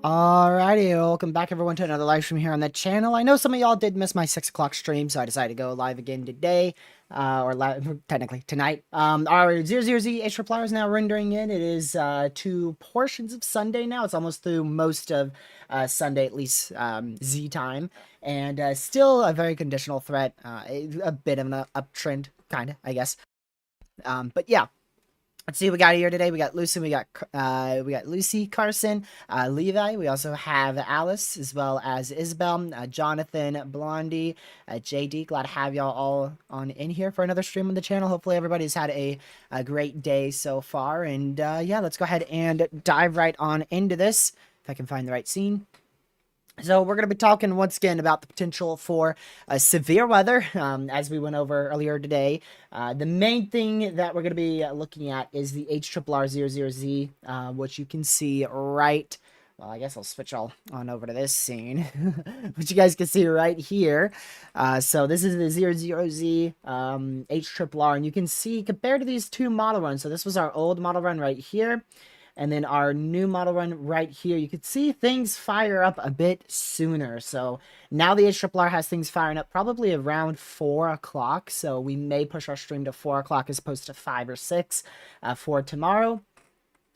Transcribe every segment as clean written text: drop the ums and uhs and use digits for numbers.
Alrighty, welcome back everyone to another live stream here on the channel. I know some of y'all did miss my 6 o'clock stream, so I decided to go live again today, or live, technically tonight. Our 00Z H Reply is now rendering in. It is 2 portions of Sunday now. It's almost through most of Sunday, at least Z time, and still a very conditional threat, a bit of an uptrend, kind of, I guess. But yeah. Let's see what we got here today. We got Lucy, we got Lucy, Carson, Levi. We also have Alice, as well as Isabel, Jonathan, Blondie, JD. Glad to have y'all all on in here for another stream on the channel. Hopefully everybody's had a great day so far. And yeah, let's go ahead and dive right on into this, if I can find the right scene. So we're going to be talking once again about the potential for severe weather, as we went over earlier today. The main thing that we're going to be looking at is the HRR00Z, which you can see right. Well, I guess I'll switch all on over to this scene, which you guys can see right here. So this is the 00Z HRR, and you can see compared to these two model runs. So this was our old model run right here. And then our new model run right here, you can see things fire up a bit sooner. So now the HRR has things firing up probably around 4 o'clock. So we may push our stream to 4 o'clock as opposed to 5 or 6 for tomorrow.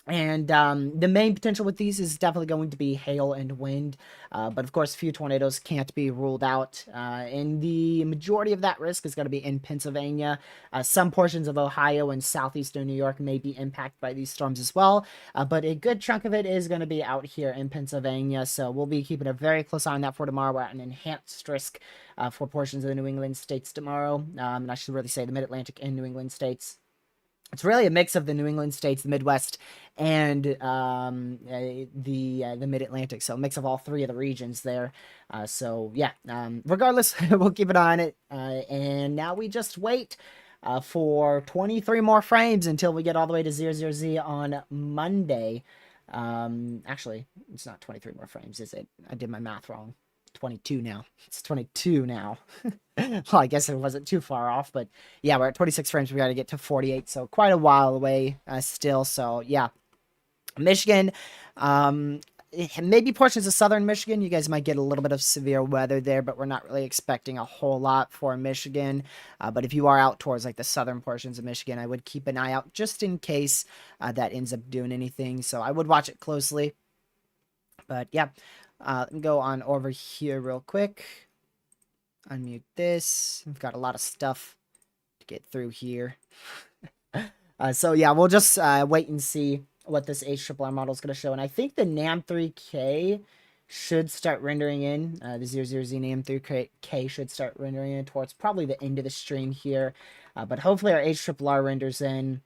And the main potential with these is definitely going to be hail and wind. But of course, a few tornadoes can't be ruled out. And the majority of that risk is going to be in Pennsylvania. Some portions of Ohio and southeastern New York may be impacted by these storms as well. But a good chunk of it is going to be out here in Pennsylvania. So we'll be keeping a very close eye on that for tomorrow. We're at an enhanced risk for portions of the New England states tomorrow. And I should really say the Mid-Atlantic and New England states. It's really a mix of the New England states, the Midwest, and the Mid-Atlantic. So a mix of all three of the regions there. So yeah, regardless, we'll keep an eye on it. And now we just wait for 23 more frames until we get all the way to 00Z on Monday. Actually, it's not 23 more frames, is it? I did my math wrong. 22 now. It's 22 now. Well, I guess it wasn't too far off, but yeah, we're at 26 frames. We got to get to 48, so quite a while away still. So yeah, Michigan, maybe portions of southern Michigan, you guys might get a little bit of severe weather there, but we're not really expecting a whole lot for Michigan. But if you are out towards like the southern portions of Michigan, I would keep an eye out just in case that ends up doing anything. So I would watch it closely. But yeah. Let me go on over here real quick. Unmute this. We've got a lot of stuff to get through here. So yeah, we'll just wait and see what this HRR model is going to show. And I think the NAM3K should start rendering in. The 00Z name through K should start rendering in towards probably the end of the stream here. But hopefully our HRR renders in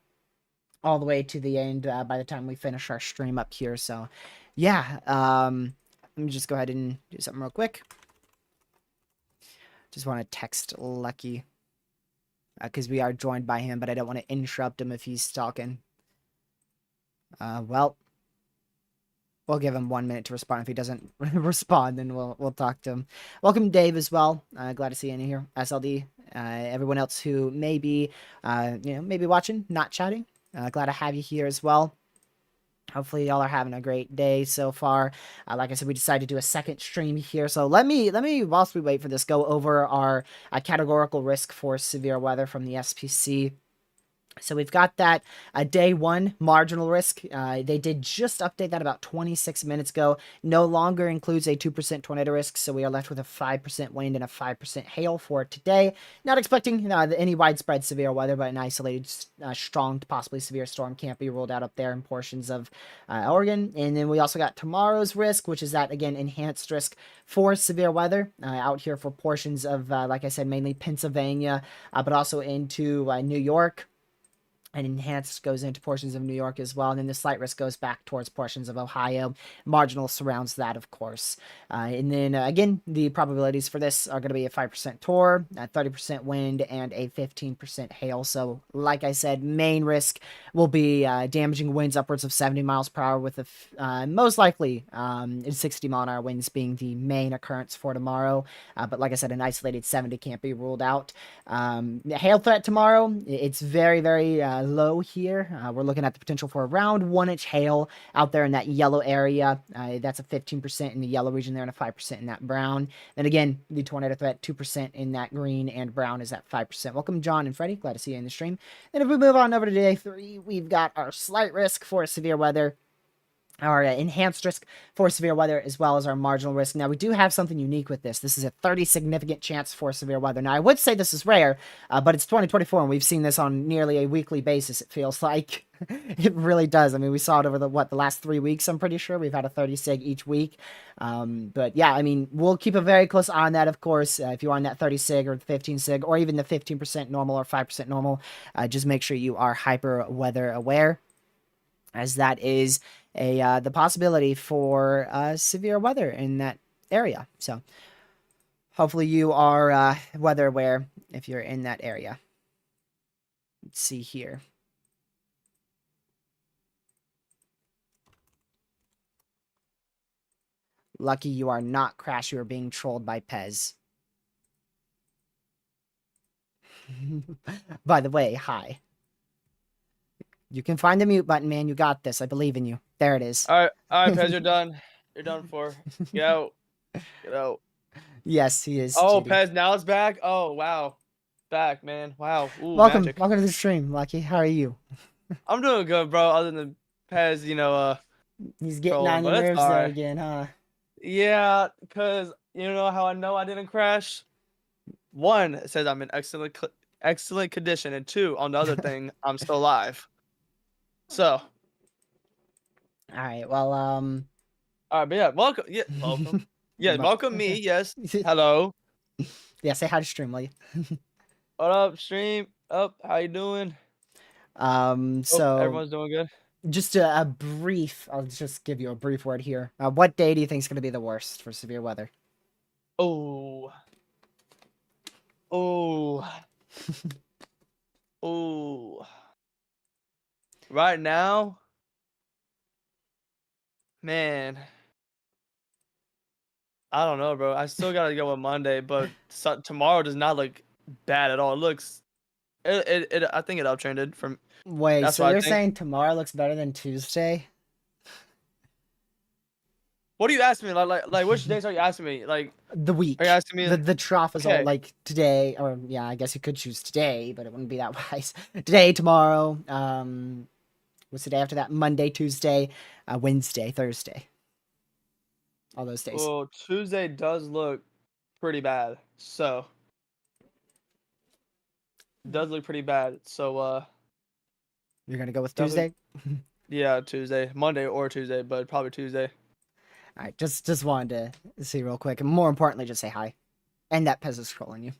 all the way to the end by the time we finish our stream up here. So, yeah, let me just go ahead and do something real quick. Just want to text Lucky because we are joined by him, but I don't want to interrupt him if he's talking. Well, we'll give him 1 minute to respond. If he doesn't respond, then we'll talk to him. Welcome, Dave, as well. Glad to see you in here. SLD. Everyone else who may be, maybe watching, not chatting. Glad to have you here as well. Hopefully y'all are having a great day so far. Like I said, we decided to do a second stream here. So let me, whilst we wait for this, go over our categorical risk for severe weather from the SPC. So we've got that day one marginal risk. They did just update that about 26 minutes ago. No longer includes a 2% tornado risk, so we are left with a 5% wind and a 5% hail for today. Not expecting any widespread severe weather, but an isolated, strong, possibly severe storm can't be ruled out up there in portions of Oregon. And then we also got tomorrow's risk, which is that, again, enhanced risk for severe weather out here for portions of, like I said, mainly Pennsylvania, but also into New York. And enhanced goes into portions of New York as well. And then the slight risk goes back towards portions of Ohio. Marginal surrounds that, of course. And then, again, the probabilities for this are going to be a 5% tor, a 30% wind, and a 15% hail. So, like I said, main risk will be damaging winds upwards of 70 miles per hour with most likely 60-mile-an-hour winds being the main occurrence for tomorrow. But like I said, an isolated 70 can't be ruled out. The hail threat tomorrow, it's very, very low here. We're looking at the potential for around 1-inch hail out there in that yellow area. That's a 15% in the yellow region there and a 5% in that brown. Then again, the tornado threat, 2% in that green, and brown is at 5%. Welcome, John and Freddie. Glad to see you in the stream. And if we move on over to day 3, we've got our slight risk for severe weather, our enhanced risk for severe weather, as well as our marginal risk. Now, we do have something unique with this. This is a 30 significant chance for severe weather. Now, I would say this is rare, but it's 2024, and we've seen this on nearly a weekly basis, it feels like. It really does. I mean, we saw it over the last 3 weeks, I'm pretty sure. We've had a 30 sig each week. But yeah, I mean, we'll keep a very close eye on that, of course. If you're on that 30 sig or 15 sig, or even the 15% normal or 5% normal, just make sure you are hyper weather aware, as that is the possibility for severe weather in that area. So hopefully you are weather aware if you're in that area. Let's see here. Lucky you are not Crash. You are being trolled by Pez. By the way, hi. You can find the mute button, man. You got this. I believe in you. There it is. All right, Pez, you're done. You're done for. Get out. Get out. Yes, he is. Oh, cheating. Pez, now it's back. Oh, wow. Back, man. Wow. Ooh, welcome, magic. welcome to the stream, Lucky. How are you? I'm doing good, bro. Other than Pez, He's getting trolling, on your but it's nerves all there right. again, huh? Yeah, because you know how I know I didn't crash? 1, it says I'm in excellent condition, and 2, on the other thing, I'm still alive. So. All right. Well, All right, but yeah, welcome. Yeah, welcome. Yeah, welcome me. Yes. Hello. Yeah, say hi to stream, will you? What up, stream? Up, how you doing? So everyone's doing good. Just a brief. I'll just give you a brief word here. What day do you think is going to be the worst for severe weather? Oh. Oh. Oh. Right now, man. I don't know, bro. I still gotta go with Monday, but tomorrow does not look bad at all. It looks, I think it uptrended from. Wait, That's so what I you're think. saying tomorrow looks better than Tuesday? What are you asking me? Like which days are you asking me? Like the week. Are you asking me? The trough is all Okay. like today, or yeah, I guess you could choose today, but it wouldn't be that wise. Today, tomorrow, what's the day after that? Monday, Tuesday, Wednesday, Thursday. All those days. Well, Tuesday does look pretty bad. So it does look pretty bad. So You're gonna go with definitely, Tuesday? yeah, Tuesday, Monday or Tuesday, but probably Tuesday. All right, just wanted to see real quick, and more importantly, just say hi. And that Pez is trolling you.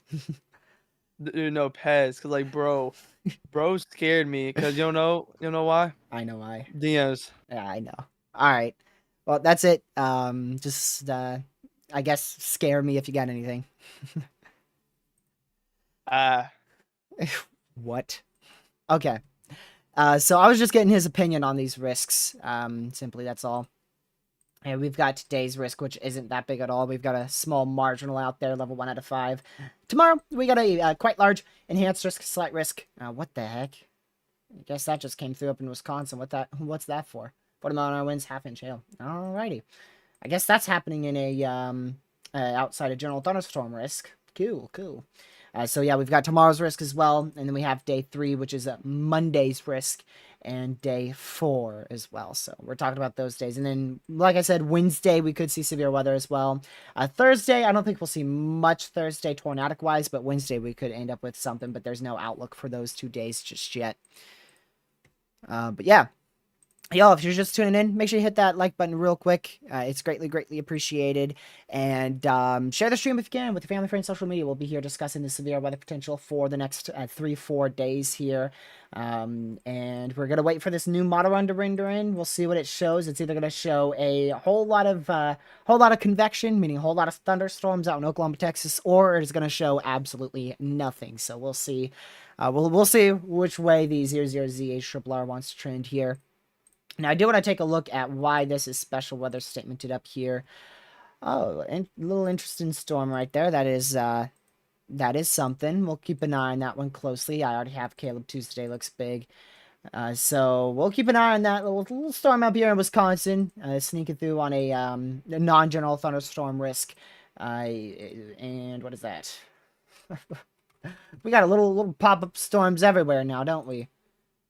Dude, no Pez, cause like, bro scared me, cause you know why? I know why. Diaz. Yeah, I know. All right. Well, that's it. Just I guess scare me if you got anything. Ah, What? Okay. So I was just getting his opinion on these risks. Simply that's all. And we've got today's risk, which isn't that big at all. We've got a small marginal out there, level 1 out of 5. Tomorrow, we got a quite large enhanced risk, slight risk. What the heck? I guess that just came through up in Wisconsin. What's that for? 40 mile an hour winds, half-inch hail. Alrighty. I guess that's happening in a outside of general thunderstorm risk. Cool, cool. So yeah, we've got tomorrow's risk as well, and then we have day 3, which is Monday's risk, and day 4 as well. So we're talking about those days, and then like I said, Wednesday we could see severe weather as well. Thursday, I don't think we'll see much Thursday tornadic wise, but Wednesday we could end up with something. But there's no outlook for those 2 days just yet. But yeah. Y'all, if you're just tuning in, make sure you hit that like button real quick. It's greatly appreciated. And share the stream if you can with your family, friends, social media. We'll be here discussing the severe weather potential for the next 3-4 days here. And we're going to wait for this new model run to render in. We'll see what it shows. It's either going to show a whole lot of convection, meaning a whole lot of thunderstorms out in Oklahoma, Texas, or it's going to show absolutely nothing. So we'll see. We'll see which way the 00ZH wants to trend here. Now, I do want to take a look at why this is special weather statemented up here. Oh, a little interesting storm right there. That is something. We'll keep an eye on that one closely. I already have Caleb Tuesday. Looks big. So we'll keep an eye on that little storm up here in Wisconsin. Sneaking through on a non-general thunderstorm risk. And what is that? We got a little pop-up storms everywhere now, don't we?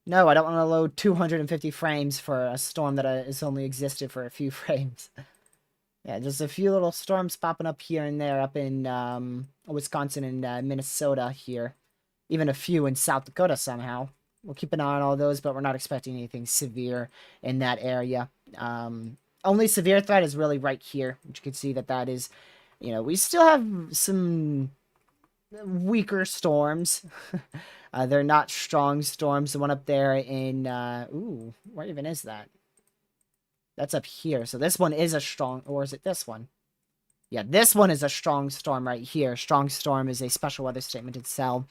No, I don't want to load 250 frames for a storm that has only existed for a few frames. Yeah, just a few little storms popping up here and there up in Wisconsin and Minnesota here. Even a few in South Dakota somehow. We'll keep an eye on all those, but we're not expecting anything severe in that area. Only severe threat is really right here, which you can see that is, we still have some weaker storms. They're not strong storms. The one up there in, ooh, where even is that? That's up here. So this one is a strong, or is it this one? Yeah, this one is a strong storm right here. Strong storm is a special weather statement itself.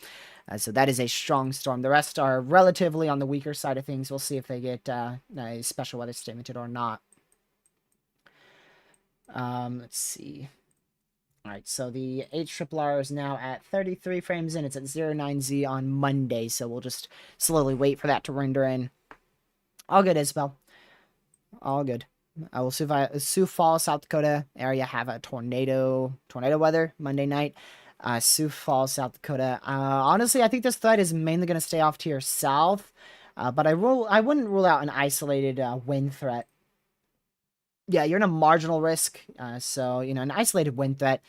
So that is a strong storm. The rest are relatively on the weaker side of things. We'll see if they get a special weather statemented or not. Let's see. Alright, so the HRRR is now at 33 frames in. It's at 09Z on Monday, so we'll just slowly wait for that to render in. All good, Isabel. All good. Sioux Falls, South Dakota area have a tornado weather Monday night. Sioux Falls, South Dakota. Honestly, I think this threat is mainly going to stay off to your south, but I wouldn't rule out an isolated wind threat. Yeah, you're in a marginal risk, so, an isolated wind threat,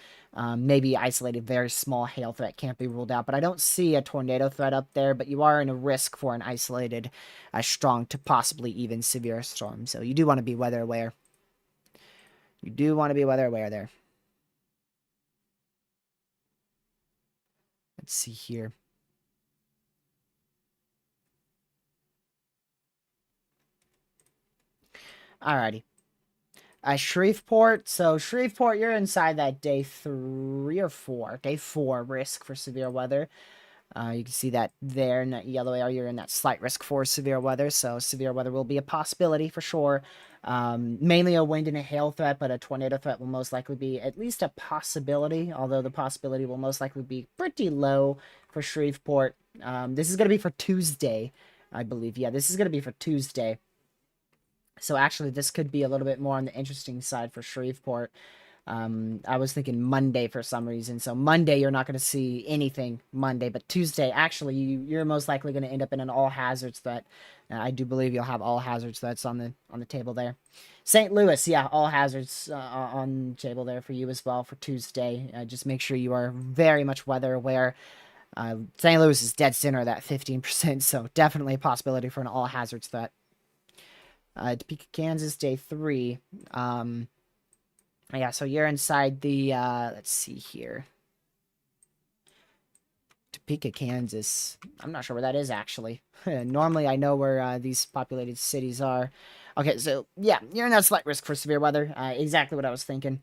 maybe isolated very small hail threat can't be ruled out, but I don't see a tornado threat up there, but you are in a risk for an isolated, strong to possibly even severe storm, so you do want to be weather aware. You do want to be weather aware there. Let's see here. Alrighty. Shreveport. So Shreveport, you're inside that day 3 or 4. Day 4 risk for severe weather. You can see that there in that yellow area, you're in that slight risk for severe weather. So severe weather will be a possibility for sure. Mainly a wind and a hail threat, but a tornado threat will most likely be at least a possibility, although the possibility will most likely be pretty low for Shreveport. This is going to be for Tuesday, I believe. Yeah, this is going to be for Tuesday. So actually, this could be a little bit more on the interesting side for Shreveport. I was thinking Monday for some reason. So Monday, you're not going to see anything Monday. But Tuesday, actually, you're most likely going to end up in an all hazards threat. I do believe you'll have all hazards threats on the table there. St. Louis, yeah, all hazards on the table there for you as well for Tuesday. Just make sure you are very much weather aware. St. Louis is dead center of that 15%. So definitely a possibility for an all hazards threat. Topeka, Kansas, day 3. Yeah, so you're inside the, let's see here. Topeka, Kansas. I'm not sure where that is, actually. Normally, I know where these populated cities are. Okay, so, yeah, you're in a slight risk for severe weather. Exactly what I was thinking.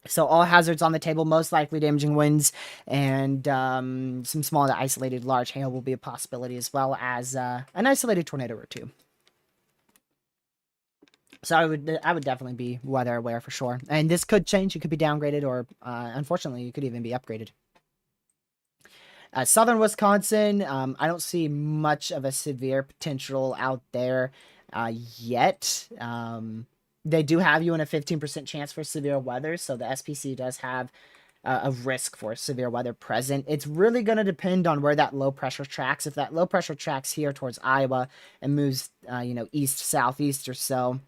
So all hazards on the table, most likely damaging winds, and some small isolated large hail will be a possibility, as well as an isolated tornado or two. So I would definitely be weather aware for sure. And this could change. It could be downgraded, or unfortunately, it could even be upgraded. Southern Wisconsin, I don't see much of a severe potential out there yet. They do have you in a 15% chance for severe weather, so the SPC does have a risk for severe weather present. It's really going to depend on where that low pressure tracks. If that low pressure tracks here towards Iowa and moves, east, southeast or so,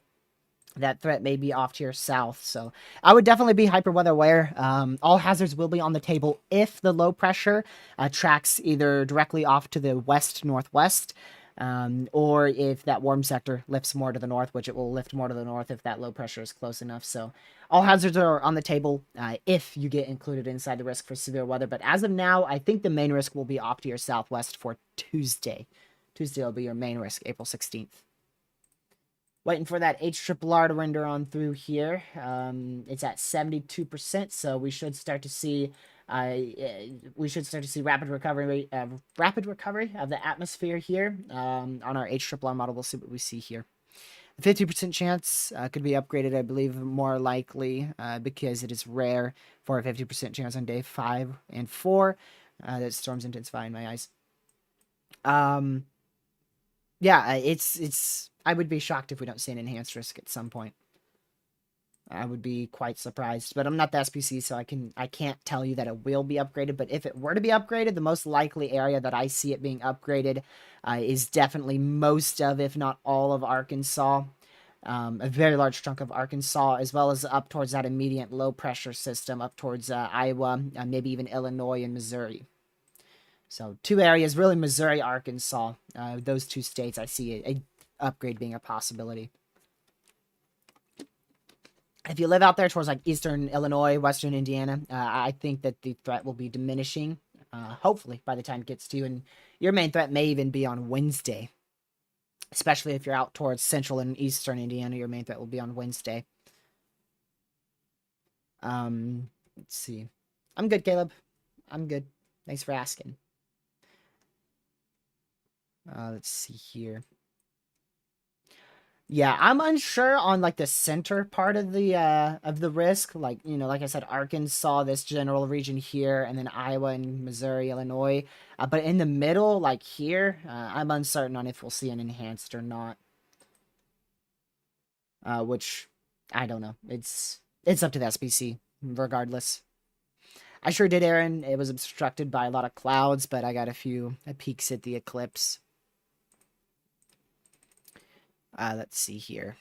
that threat may be off to your south. So I would definitely be hyper weather aware. All hazards will be on the table if the low pressure tracks either directly off to the west northwest, or if that warm sector lifts more to the north, which it will lift more to the north if that low pressure is close enough. So all hazards are on the table if you get included inside the risk for severe weather. But as of now, I think the main risk will be off to your southwest for Tuesday. Tuesday will be your main risk, April 16th. Waiting for that HRRR to render on through here. It's at 72%, so we should start to see rapid recovery of the atmosphere here on our HRRR model. We'll see what we see here. 50% chance could be upgraded, I believe, more likely because it is rare for a 50% chance on day 5 and 4 that storms intensify in my eyes. Yeah, it's. I would be shocked if we don't see an enhanced risk at some point. I would be quite surprised, but I'm not the SPC, so I can't tell you that it will be upgraded. But if it were to be upgraded, the most likely area that I see it being upgraded is definitely most of, if not all of Arkansas, a very large chunk of Arkansas, as well as up towards that immediate low pressure system, up towards Iowa, maybe even Illinois and Missouri. So 2 areas, really Missouri, Arkansas, those 2 states, I see a upgrade being a possibility. If you live out there towards like eastern Illinois, western Indiana, I think that the threat will be diminishing, hopefully, by the time it gets to you. And your main threat may even be on Wednesday, especially if you're out towards central and eastern Indiana. Your main threat will be on Wednesday. Let's see. I'm good, Caleb. I'm good. Thanks for asking. Let's see here. Yeah, I'm unsure on like the center part of the risk. Like, like I said, Arkansas, this general region here, and then Iowa and Missouri, Illinois. But in the middle, like here, I'm uncertain on if we'll see an enhanced or not. Which I don't know. It's up to the SPC, regardless. I sure did, Aaron. It was obstructed by a lot of clouds, but I got a few peeks at the eclipse. Let's see here.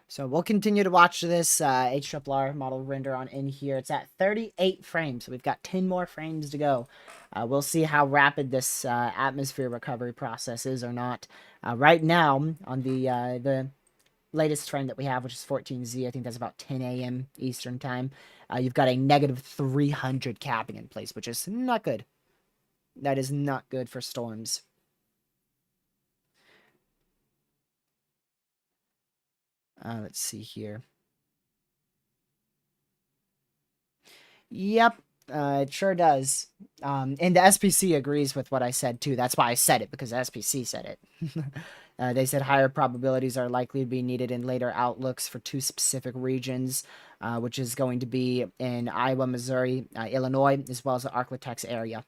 So we'll continue to watch this HRRR model render on in here. It's at 38 frames, so we've got 10 more frames to go. We'll see how rapid this atmosphere recovery process is or not. Right now, on the latest frame that we have, which is 14Z, I think that's about 10 a.m. Eastern time, you've got a negative 300 capping in place, which is not good. That is not good for storms. Let's see here. Yep, it sure does. And the SPC agrees with what I said too. That's why I said it, because the SPC said it. They said higher probabilities are likely to be needed in later outlooks for 2 specific regions, which is going to be in Iowa, Missouri, Illinois, as well as the Arklatex area.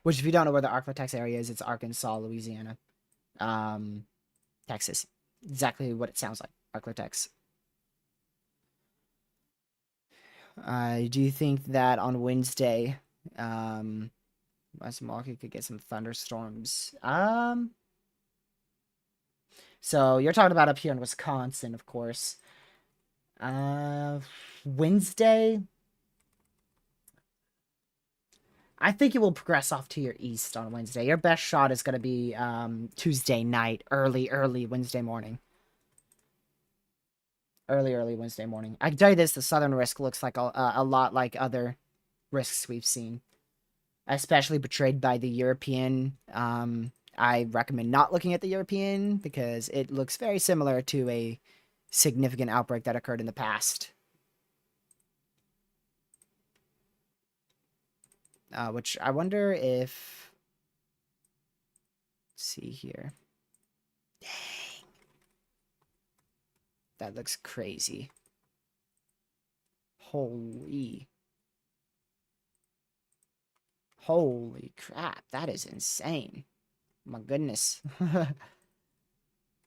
Which, if you don't know where the Arklatex area is, it's Arkansas, Louisiana, Texas. Exactly what it sounds like, Arklatex. Do you think that on Wednesday, West Milwaukee could get some thunderstorms? So you're talking about up here in Wisconsin, of course. Wednesday, I think it will progress off to your east on Wednesday. Your best shot is going to be Tuesday night, early Wednesday morning. Early Wednesday morning. I can tell you this: the southern risk looks like a lot like other risks we've seen, especially portrayed by the European. I recommend not looking at the European because it looks very similar to a significant outbreak that occurred in the past. Which I wonder if. Let's see here. Dang. That looks crazy. Holy. Holy crap. That is insane. My goodness.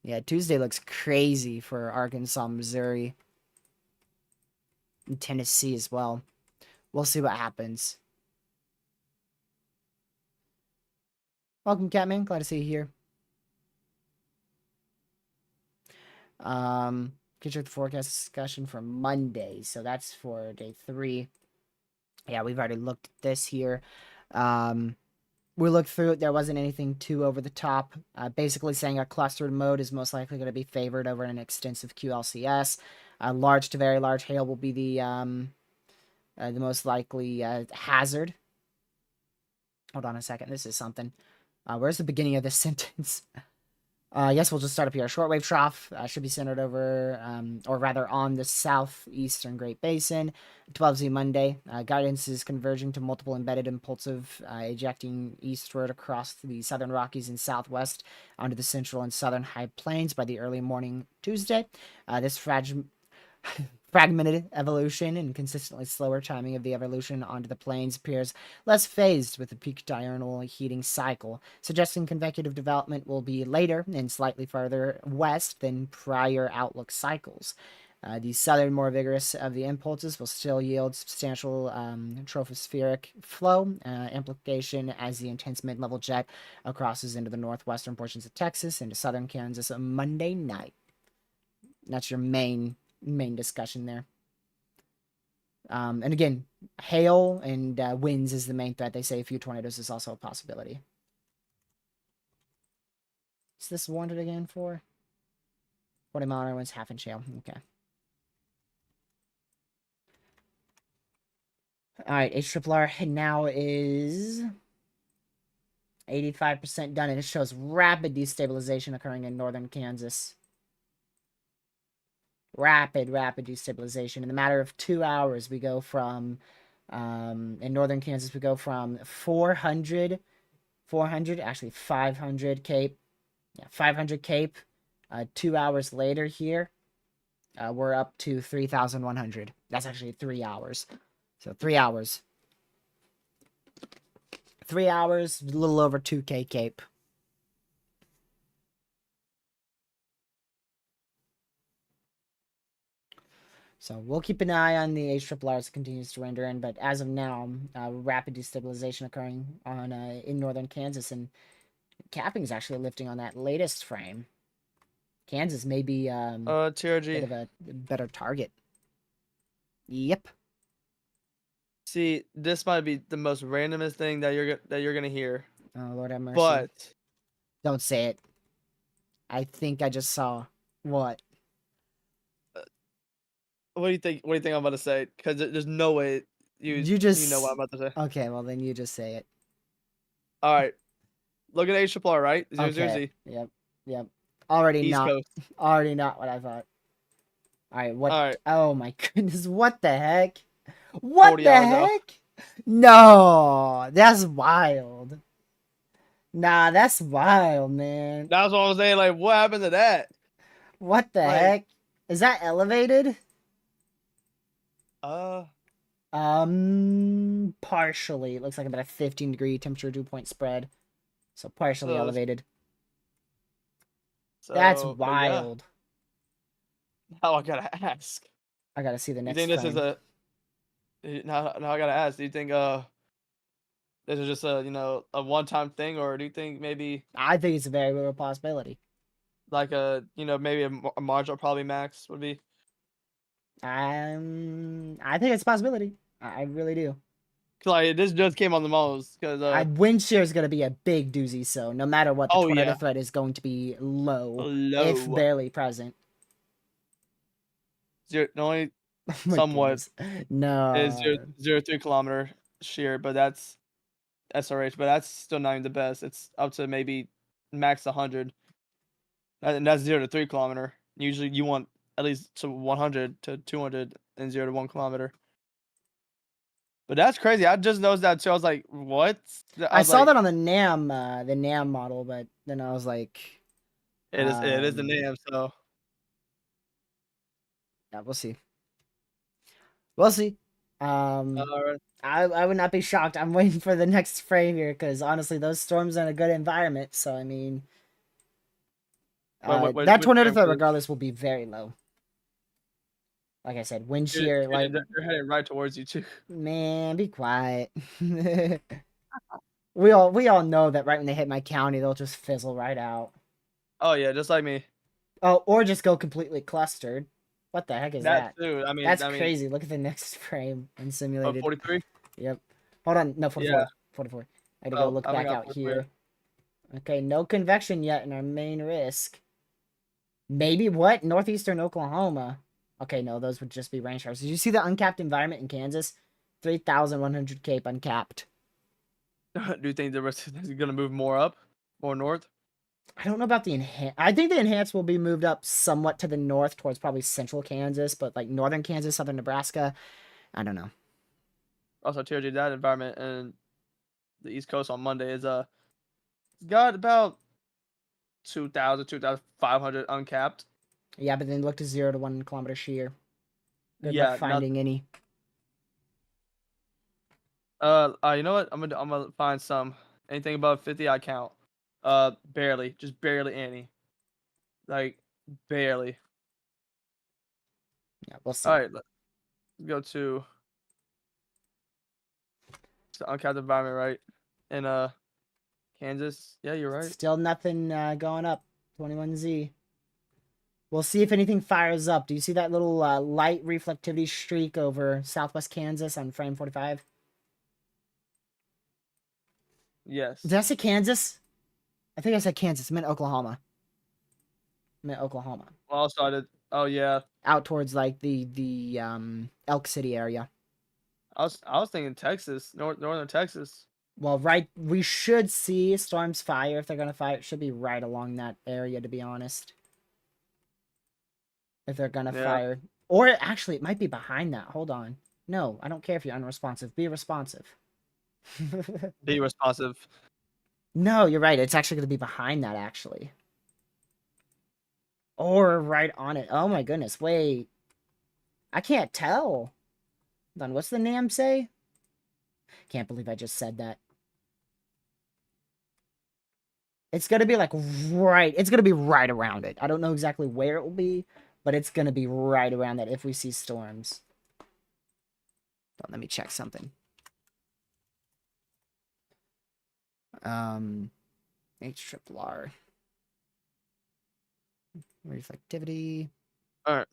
Yeah, Tuesday looks crazy for Arkansas, Missouri, and Tennessee as well. We'll see what happens. Welcome, Catman. Glad to see you here. Get you the forecast discussion for Monday. So that's for day 3. Yeah, we've already looked at this here. We looked through it. There wasn't anything too over the top. Basically saying a clustered mode is most likely going to be favored over an extensive QLCS. Large to very large hail will be the most likely hazard. Hold on a second. This is something. Where's the beginning of this sentence? I guess we'll just start up here. Shortwave trough should be centered over, or rather on the southeastern Great Basin. 12Z Monday. Guidance is converging to multiple embedded impulsive, ejecting eastward across the southern Rockies and southwest onto the central and southern high plains by the early morning Tuesday. This fragmented evolution and consistently slower timing of the evolution onto the plains appears less phased with the peak diurnal heating cycle, suggesting convective development will be later and slightly farther west than prior outlook cycles. The southern, more vigorous of the impulses will still yield substantial tropospheric flow amplification as the intense mid-level jet crosses into the northwestern portions of Texas into southern Kansas on Monday night. That's your main discussion there. And again, hail and winds is the main threat. They say a few tornadoes is also a possibility. Is this warranted again for 40-mile-an-hour winds, half-inch hail? Okay. All right, HRRR now is 85% done, and it shows rapid destabilization occurring in northern Kansas. Rapid destabilization. In the matter of 2 hours, we go from, in northern Kansas, we go from 400, actually 500 Cape. Yeah, 500 Cape. 2 hours later here, we're up to 3,100. That's actually 3 hours. So 3 hours. 3 hours, a little over 2K Cape. So we'll keep an eye on the HRRR as it continues to render in, but as of now, rapid destabilization occurring on in northern Kansas, and capping is actually lifting on that latest frame. Kansas may be a TRG. bit of a better target. Yep. See, this might be the most randomest thing that you're gonna hear. Oh, Lord have mercy. But don't say it. I think I just saw what. What do you think? What do you think I'm about to say? Because there's no way you know what I'm about to say. Okay, well then you just say it. All right, look at HRRR, right? 0 Okay. 0 Z. Yep. Already East not. Coast. Already not what I thought. All right. What? All right. Oh my goodness! What the heck? What 40 the hours out. heck? No, that's wild. Nah, that's wild, man. That's what I was saying. Like, what happened to that? What the heck? Is that elevated? Partially. It looks like about a 15-degree temperature dew point spread. So partially elevated. That's wild. Yeah. Now I gotta ask. I gotta see the next. You think this is a? Now I gotta ask. Do you think this is just a a one-time thing, or do you think maybe? I think it's a very real possibility. Like maybe a marginal probably max would be. I think it's a possibility. I really do. Like this just came on the most because Wind shear is going to be a big doozy, so no matter what, the oh tornado yeah, threat is going to be low, if low. barely present. Zero, the only Oh my somewhat goodness. is No. 0.03 kilometer shear, but that's SRH, but that's still not even the best. It's up to maybe max 100, and that's 0 to 3 kilometer. Usually, you want at least to 100 to 200 and 0 to 1 kilometer. But that's crazy. I just noticed that too. I was like, what? I I was saw like, that on the NAM model, but then I was like, it is the um, name. So yeah, we'll see. We'll see. Um, uh, I would not be shocked. I'm waiting for the next frame here because honestly, those storms are in a good environment. So I mean, that which tornado frame threat was it? regardless will be very low. Like I said, wind shear, like They're heading right towards you too. man, be quiet. We all know that right when they hit my county, they'll just fizzle right out. Oh yeah, just like me. Oh, or just go completely clustered. What the heck is That that? too. That's I mean, crazy. Look at the next frame unsimulated. 43. Yep. Hold on. No, Yeah. 44. 44. I gotta go Oh, look I think back I out 44. here. Okay, no convection yet in our main risk. Maybe what? Northeastern Oklahoma. Okay, no, those would just be rain showers. Did you see the uncapped environment in Kansas? 3,100 cape uncapped. Do you think the rest is gonna move more up, more north? I don't know about the enhance. I think the enhance will be moved up somewhat to the north towards probably central Kansas, but like northern Kansas, southern Nebraska, I don't know. Also, TRG that environment and the East Coast on Monday is got about 2,000, 2,500 uncapped. Yeah, but then look to 0 to 1 kilometer shear. Good luck Yeah, finding nothing. any. You know what? I'm gonna find some. Anything above 50, I count. Barely, just barely any. Like barely. Yeah, we'll All see. right, let's go to the uncapped environment, right? In Kansas. Yeah, you're right. Still nothing going up. 21Z. We'll see if anything fires up. Do you see that little light reflectivity streak over southwest Kansas on frame 45? Yes. Did I say Kansas? I think I said Kansas. I meant Oklahoma. I meant Oklahoma. Well, also I did. Oh yeah. Out towards like the Elk City area. I was thinking Texas, northern Texas. Well, right, we should see storms fire if they're gonna fire. It should be right along that area, to be honest. If they're gonna Yeah. fire, or actually, it might be behind that. Hold on. No, I don't care if you're unresponsive. Be responsive. Be responsive. No, you're right. It's actually gonna be behind that, actually, or right on it. Oh my goodness! Wait, I can't tell. Hold on. What's the NAM say? Can't believe I just said that. It's gonna be like right. It's gonna be right around it. I don't know exactly where it will be, but it's gonna be right around that if we see storms. Let me check something. H triple R. Reflectivity. All right.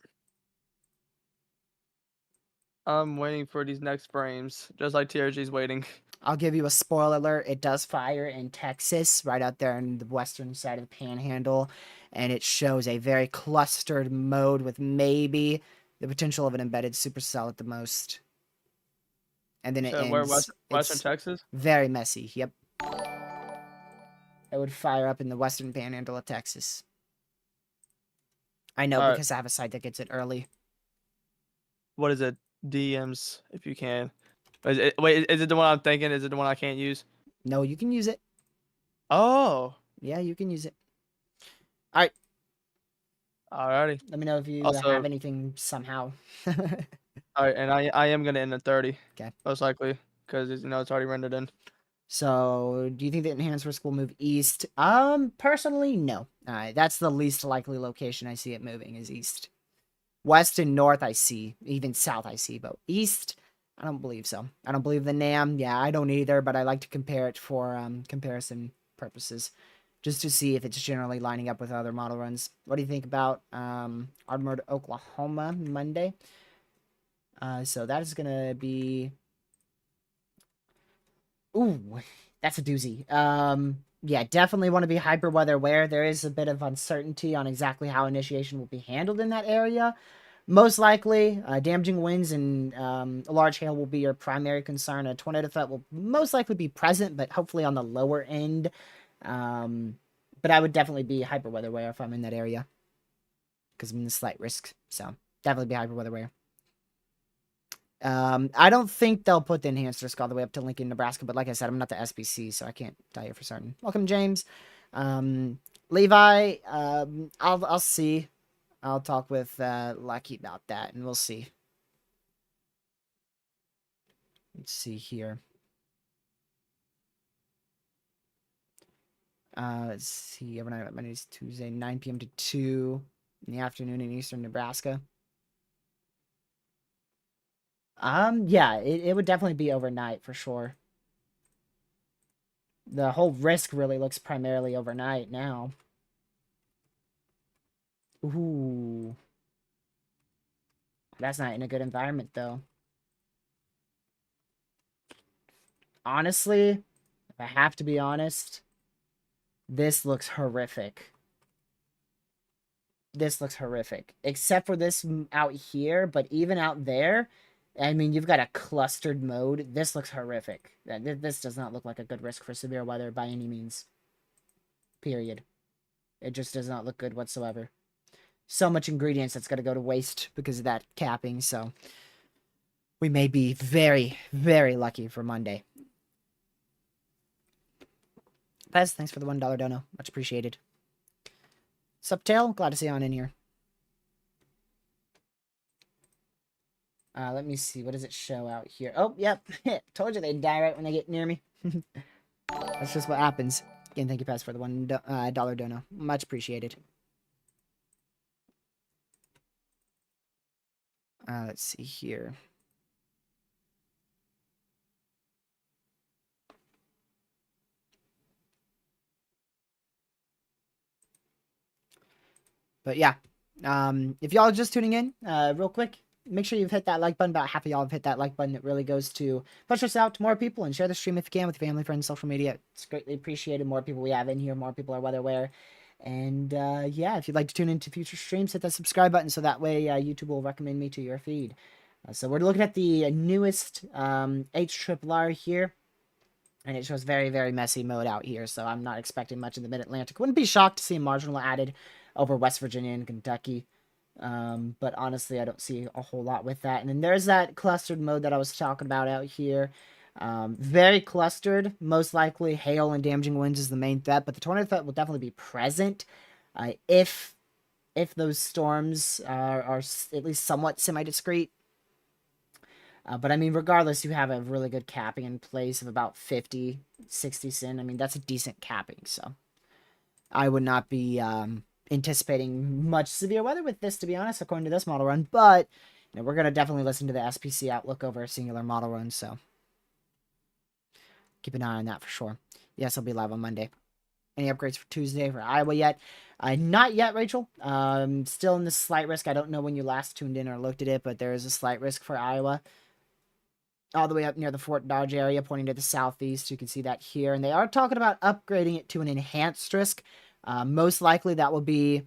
I'm waiting for these next frames, just like TRG's waiting. I'll give you a spoiler alert. It does fire in Texas, right out there in the western side of the Panhandle, and it shows a very clustered mode with maybe the potential of an embedded supercell at the most. And then it So where ends. Western It's Texas? very messy. Yep. It would fire up in the western Panhandle of Texas. I know All right. because I have a site that gets it early. What is it? DMs, if you can. Wait, is it the one I'm thinking? Is it the one I can't use? No, you can use it. Oh. Yeah, you can use it. Alrighty. Let me know if you Also, have anything somehow. all right, and I am gonna end at 30. Okay. Most likely, because it's already rendered in. So, do you think the enhanced risk will move east? Personally, no. That's the least likely location I see it moving is east. West and north I see, even south I see, but east, I don't believe so. I don't believe the NAM. Yeah, I don't either, but I like to compare it for comparison purposes, just to see if it's generally lining up with other model runs. What do you think about Armored Oklahoma Monday? So that is gonna be Ooh, that's a doozy. Yeah, definitely want to be hyper weather aware. There is a bit of uncertainty on exactly how initiation will be handled in that area. Most likely, damaging winds and a large hail will be your primary concern. A tornado threat will most likely be present, but hopefully on the lower end. But I would definitely be hyper weather aware if I'm in that area because I'm in the slight risk. So definitely be hyper weather aware. I don't think they'll put the enhanced risk all the way up to Lincoln, Nebraska, but like I said, I'm not the SBC, so I can't tell you for certain. Welcome, James. Levi, I'll see. I'll talk with Lucky about that, and we'll see. Let's see here. Let's see. Overnight, Monday's Tuesday, 9 p.m. to 2 in the afternoon in eastern Nebraska. Yeah, it would definitely be overnight for sure. The whole risk really looks primarily overnight now. Ooh. That's not in a good environment, though. Honestly, if I have to be honest, this looks horrific. This looks horrific. Except for this out here, but even out there, I mean, you've got a clustered mode. This looks horrific. This does not look like a good risk for severe weather by any means. Period. It just does not look good whatsoever. So much ingredients that's going to go to waste because of that capping, so we may be very, very lucky for Monday. Pez, thanks for the $1 dono. Much appreciated. Subtail, glad to see you on in here. Let me see. What does it show out here? Oh, yep. Told you they'd die right when they get near me. That's just what happens. Again, thank you, Pez, for the $1 dono. Much appreciated. Let's see here. But yeah, if y'all are just tuning in, real quick, make sure you've hit that like button. About half of y'all have hit that like button. It really goes to push us out to more people and share the stream if you can with family, friends, social media. It's greatly appreciated. More people we have in here, more people are weather aware. And yeah, if you'd like to tune into future streams, hit that subscribe button so that way YouTube will recommend me to your feed. So we're looking at the newest HRRR here. And it shows very, very messy mode out here, so I'm not expecting much in the Mid-Atlantic. Wouldn't be shocked to see a marginal added over West Virginia and Kentucky. But honestly, I don't see a whole lot with that. And then there's that clustered mode that I was talking about out here. Very clustered. Most likely, hail and damaging winds is the main threat, but the tornado threat will definitely be present if those storms are at least somewhat semi-discrete. But I mean, regardless, you have a really good capping in place of about 50, 60 sin. I mean, that's a decent capping, so I would not be anticipating much severe weather with this, to be honest, according to this model run. But you know, we're going to definitely listen to the SPC outlook over a singular model run, so keep an eye on that for sure. Yes, I'll be live on Monday. Any upgrades for Tuesday for Iowa yet? Not yet, Rachel. Still in the slight risk. I don't know when you last tuned in or looked at it, but there is a slight risk for Iowa. All the way up near the Fort Dodge area, pointing to the southeast. You can see that here. And they are talking about upgrading it to an enhanced risk. Most likely that will be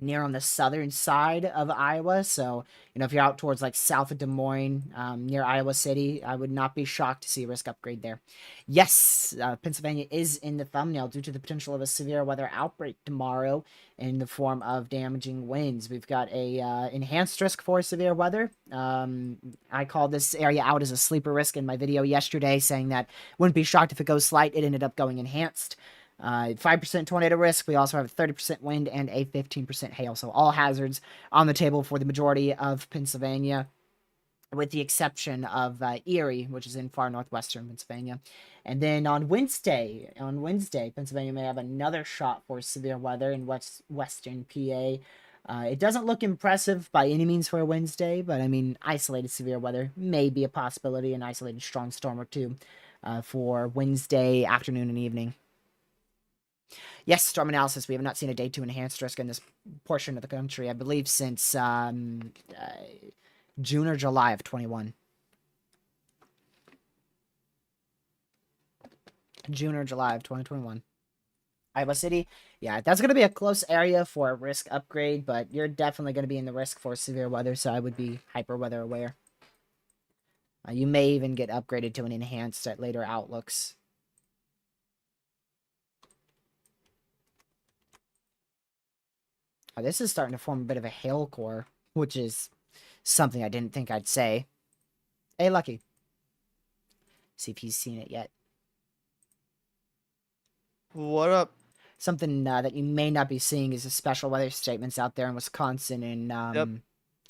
near on the southern side of Iowa. So, you know, if you're out towards like south of Des Moines, near Iowa City, I would not be shocked to see a risk upgrade there. Yes, Pennsylvania is in the thumbnail due to the potential of a severe weather outbreak tomorrow in the form of damaging winds. We've got a enhanced risk for severe weather. I called this area out as a sleeper risk in my video yesterday, saying that wouldn't be shocked if it goes slight. It ended up going enhanced. 5% tornado risk. We also have a 30% wind and a 15% hail. So all hazards on the table for the majority of Pennsylvania, with the exception of Erie, which is in far northwestern Pennsylvania. And then on Wednesday, Pennsylvania may have another shot for severe weather in western PA. It doesn't look impressive by any means for a Wednesday, but I mean, isolated severe weather may be a possibility, an isolated strong storm or two for Wednesday afternoon and evening. Yes, storm analysis. We have not seen a day 2 enhanced risk in this portion of the country, I believe, since June or July of 21. June or July of 2021. Iowa City, yeah, that's going to be a close area for a risk upgrade, but you're definitely going to be in the risk for severe weather, so I would be hyper weather aware. You may even get upgraded to an enhanced at later outlooks. This is starting to form a bit of a hail core, which is something I didn't think I'd say. Hey, Lucky. See if he's seen it yet. What up? Something that you may not be seeing is the special weather statements out there in Wisconsin and Yep.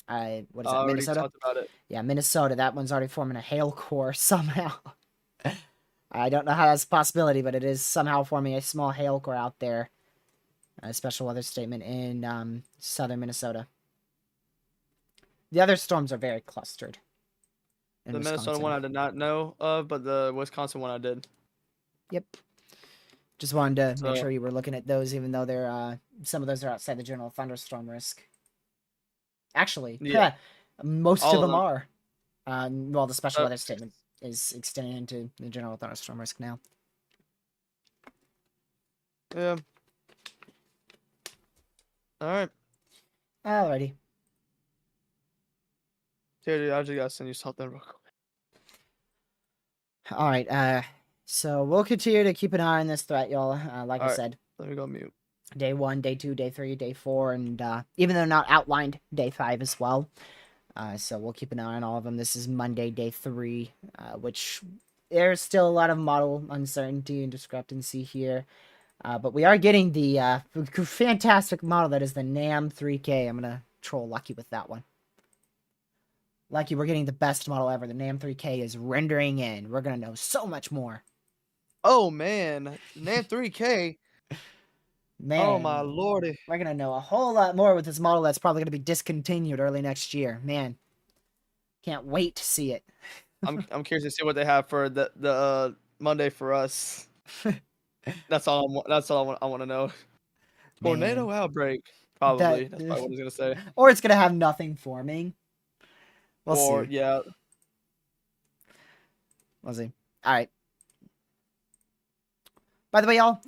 what I is that, already Minnesota? talked about it. Yeah, Minnesota. That one's already forming a hail core somehow. I don't know how that's a possibility, but it is somehow forming a small hail core out there. A special weather statement in southern Minnesota. The other storms are very clustered. In The Minnesota Wisconsin. one I did not know of, but the Wisconsin one I did. Yep. Just wanted to make So sure you were looking at those, even though they're some of those are outside the general thunderstorm risk. Actually, yeah, most of all of them them. are. Well, the special Uh, weather statement is extended into the general thunderstorm risk now. yeah. All right. Alrighty. Here, dude, I just gotta send you something real quick. All right. So we'll continue to keep an eye on this threat, y'all. Like I All right. said, Let me go mute. day 1, day 2, day 3, day 4, and even though not outlined, day 5 as well. So we'll keep an eye on all of them. This is Monday, day 3, which there's still a lot of model uncertainty and discrepancy here. But we are getting the fantastic model that is the NAM 3K. I'm going to troll Lucky with that one. Lucky, we're getting the best model ever. The NAM 3K is rendering in. We're going to know so much more. Oh man, NAM 3K. Man, Oh my lordy. we're going to know a whole lot more with this model that's probably going to be discontinued early next year. Man, can't wait to see it. I'm curious to see what they have for the Monday for us. That's all I want to know. Tornado Man, outbreak. that Probably. That's probably what he's gonna say. or it's going to have nothing forming. We'll Or see. yeah. We'll see. All right. By the way, y'all,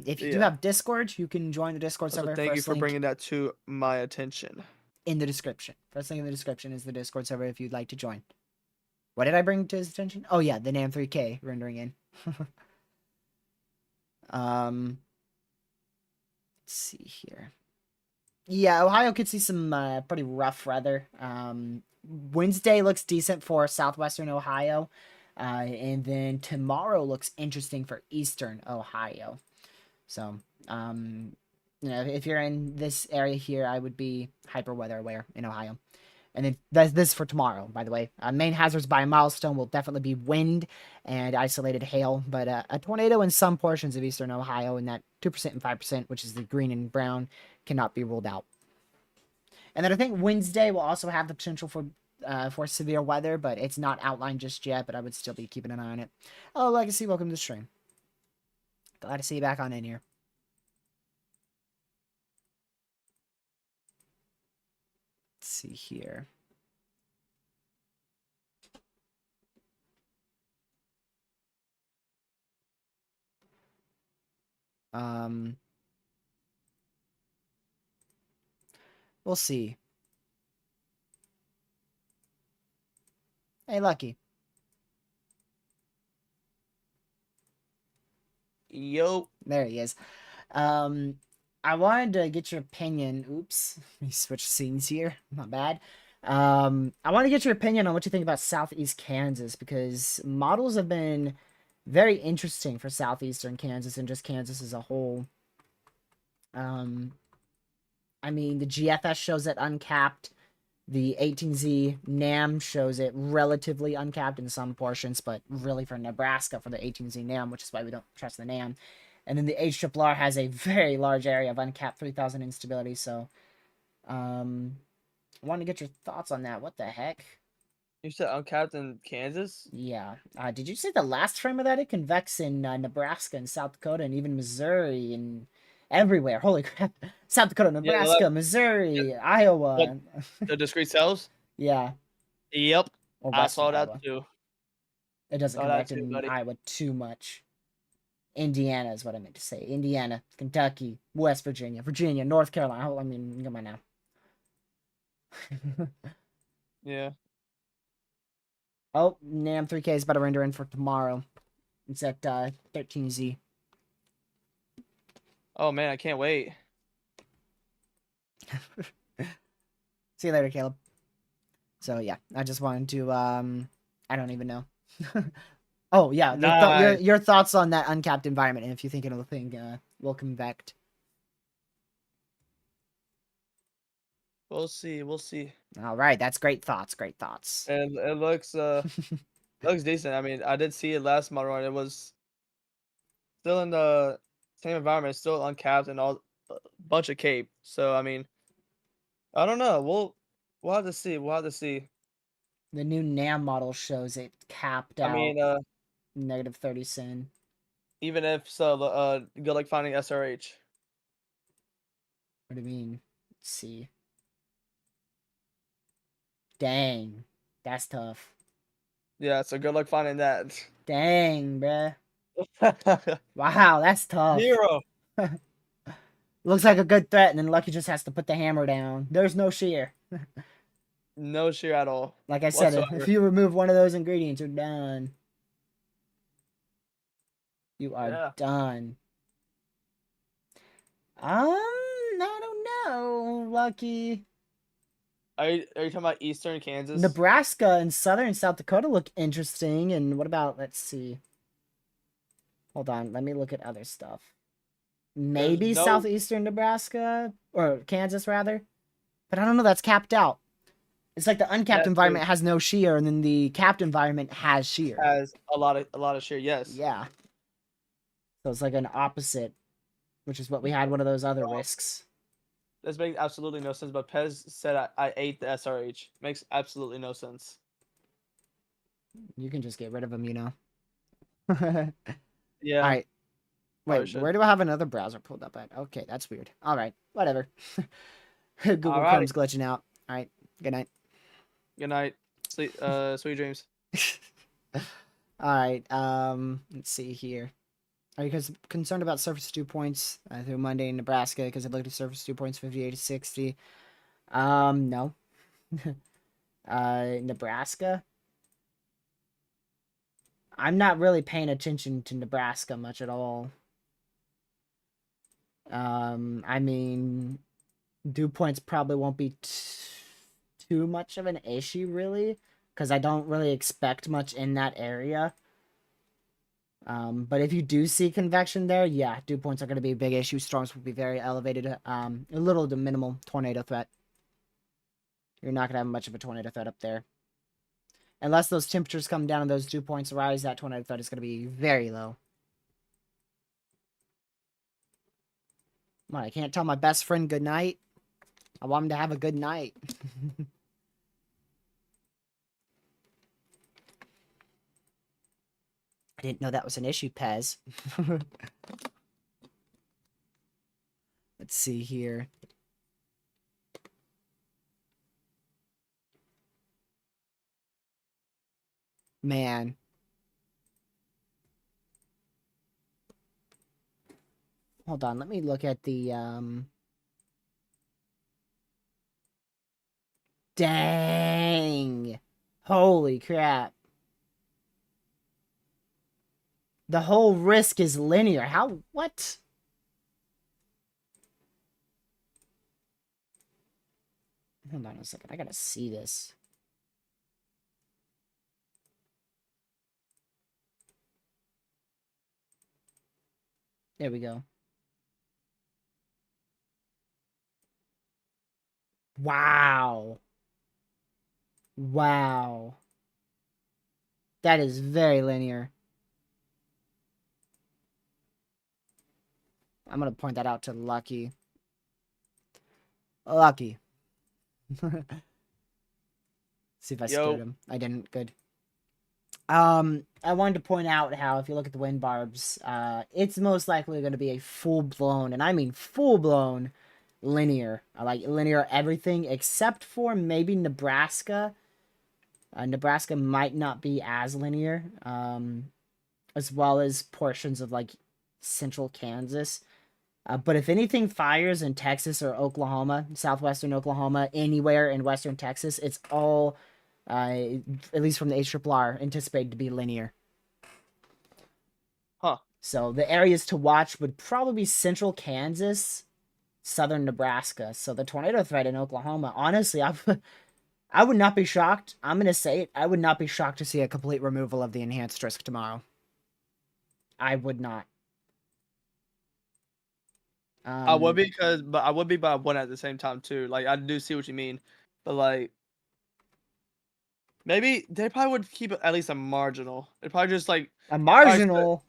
if you do Yeah. have Discord, you can join the Discord Also, server. thank you First for link bringing that to my attention. in the description. First link in the description is the Discord server if you'd like to join. What did I bring to his attention? Oh yeah, the NAM 3K rendering in. Let's see here. Yeah, Ohio could see some pretty rough weather. Wednesday looks decent for southwestern Ohio. And then tomorrow looks interesting for eastern Ohio. So, if you're in this area here, I would be hyper weather aware in Ohio. And then that's this for tomorrow, by the way. Main hazards by a milestone will definitely be wind and isolated hail, but a tornado in some portions of eastern Ohio in that 2% and 5%, which is the green and brown, cannot be ruled out. And then I think Wednesday will also have the potential for severe weather, but it's not outlined just yet, but I would still be keeping an eye on it. Oh, Legacy, welcome to the stream. Glad to see you back on in here. Let's see here. We'll see. Hey, Lucky. Yo. There he is. I wanted to get your opinion. Oops, let me switch scenes here. Not bad. I want to get your opinion on what you think about Southeast Kansas because models have been very interesting for Southeastern Kansas and just Kansas as a whole. I mean, the GFS shows it uncapped. The 18Z NAM shows it relatively uncapped in some portions, but really for Nebraska for the 18Z NAM, which is why we don't trust the NAM. And then the HRRR has a very large area of uncapped 3000 instability. So, I want to get your thoughts on that. What the heck? You said uncapped in Kansas? Yeah. Did you see the last frame of that? It convex in Nebraska and South Dakota and even Missouri and everywhere. Holy crap. South Dakota, Yeah, Nebraska, Missouri, Iowa. what the discrete cells? Yeah. Yep. Or I western saw that Iowa. too. It doesn't Saw that convect too, in buddy. Iowa too much. Indiana is what I meant to say. Indiana, Kentucky, West Virginia, Virginia, North Carolina. I mean, come on now. Yeah. Oh, NAM 3K is about to render in for tomorrow. It's at 13Z. Oh man, I can't wait. See you later, Caleb. So yeah, I just wanted to I don't even know. Oh yeah, Nice. your thoughts on that uncapped environment, and if you think it'll will convect. We'll see. We'll see. All right, that's great thoughts. Great thoughts. And it looks decent. I mean, I did see it last model run. It was still in the same environment, still uncapped and all a bunch of cape. So I mean, I don't know. We'll have to see. We'll have to see. The new NAM model shows it capped I out mean, negative 30 sin. even if so, good luck finding SRH. What do you mean? Let's see. Dang, that's tough. Yeah, so good luck finding that. Dang, bruh. Wow, that's tough. Hero. Looks like a good threat, and then Lucky just has to put the hammer down. There's no shear. No shear at all. Like I said, if Whatsoever. you remove one of those ingredients, you're done. You are Yeah. done. I don't know, Lucky. Are you talking about Eastern Kansas? Nebraska and Southern South Dakota look interesting. And what about, let's see. Hold on, let me look at other stuff. There's Maybe no southeastern Nebraska, or Kansas rather. But I don't know, that's capped out. It's like the uncapped that too environment has no shear, and then the capped environment has shear. has a lot of shear. Yes. Yeah. So it's like an opposite, which is what we had one of those other Well, risks. this makes absolutely no sense. But Pez said I ate the SRH. Makes absolutely no sense. You can just get rid of them, you know. Yeah, Alright. probably Wait, where should. do I have another browser pulled up at? Okay, that's weird. Alright, whatever. Google Alrighty. Chrome's glitching out. Alright, good night. Good night. Sleep. Sweet dreams. Alright, let's see here. Are you guys concerned about surface dew points through Monday in Nebraska? Because I looked at surface dew points 58 to 60. No. Nebraska? I'm not really paying attention to Nebraska much at all. I mean, dew points probably won't be too much of an issue, really, because I don't really expect much in that area. But if you do see convection there, yeah, dew points are going to be a big issue. Storms will be very elevated. A little to minimal tornado threat. You're not going to have much of a tornado threat up there. Unless those temperatures come down and those dew points rise, that tornado threat is going to be very low. What, I can't tell my best friend good night? I want him to have a good night. I didn't know that was an issue, Pez. Let's see here. Man. Hold on, let me look at the, Dang! Holy crap. The whole risk is linear. How? What? Hold on a second. I gotta see this. There we go. Wow. Wow. That is very linear. I'm gonna point that out to Lucky. Lucky. See if I scared Yo. him. I didn't. Good. I wanted to point out how if you look at the wind barbs, it's most likely going to be a full-blown, and I mean full-blown, linear. I like linear everything except for maybe Nebraska. Nebraska might not be as linear, as well as portions of like central Kansas. But if anything fires in Texas or Oklahoma, southwestern Oklahoma, anywhere in western Texas, it's all, at least from the HRRR, anticipated to be linear. Huh. So the areas to watch would probably be central Kansas, southern Nebraska. So the tornado threat in Oklahoma, honestly, I would not be shocked. I'm going to say it. I would not be shocked to see a complete removal of the enhanced risk tomorrow. I would not. I would be but I would be by one at the same time too. Like I do see what you mean, but like maybe they probably would keep it at least a marginal. They probably just like a probably split- marginal.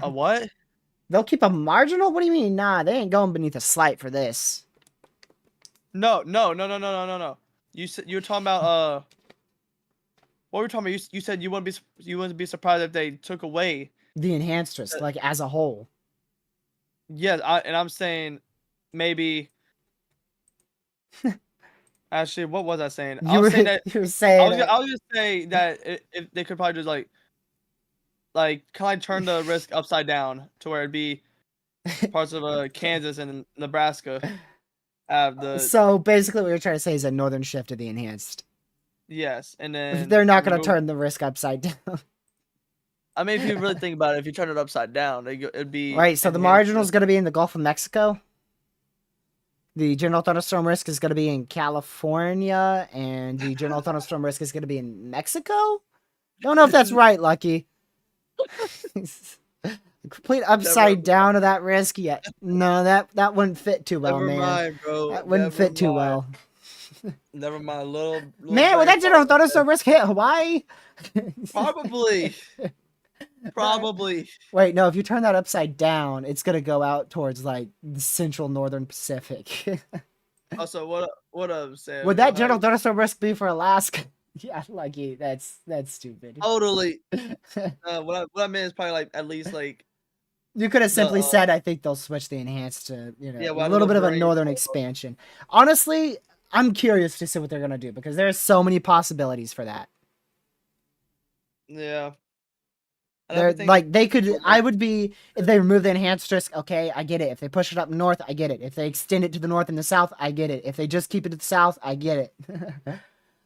a what? They'll keep a marginal? What do you mean? Nah, they ain't going beneath a slight for this. No. You said you were talking about what were we talking about? You said you wouldn't be surprised if they took away The enhanced risk, like as a whole. yeah. And I'm saying maybe. Actually, what was I saying? I was saying that You were saying I was gonna say that if they could probably just like kind of turn the risk upside down to where it'd be parts of Kansas and Nebraska have the so basically what you're trying to say is a northern shift of the enhanced. yes, and then They're not going to remove. turn the risk upside down. I mean, if you really think about it, if you turn it upside down, it'd be Right, so the enhanced marginal is risk. going to be in the Gulf of Mexico. The general thunderstorm risk is going to be in California, and the general thunderstorm risk is going to be in Mexico. Don't know if that's right, Lucky. Complete upside down of that risk yet. No, that wouldn't fit too well, Never man. mind, bro. That wouldn't Never fit too mind. well. Never mind. Little Man, would that general thunderstorm risk hit Hawaii? Probably. Probably. Wait, no, if you turn that upside down, it's gonna go out towards like the central northern Pacific. Also, what up, Sam? Would that general thunderstorm risk be for Alaska? Yeah, Lucky. That's stupid. Totally. What I meant is probably like at least like You could have simply the said, I think they'll switch the enhanced to, yeah, a what little bit of a brain northern fog. expansion. Honestly, I'm curious to see what they're gonna do because there's so many possibilities for that. Yeah. They're like they could. I would be if they remove the enhanced risk. Okay, I get it. If they push it up north, I get it. If they extend it to the north and the south, I get it. If they just keep it to the south, I get it.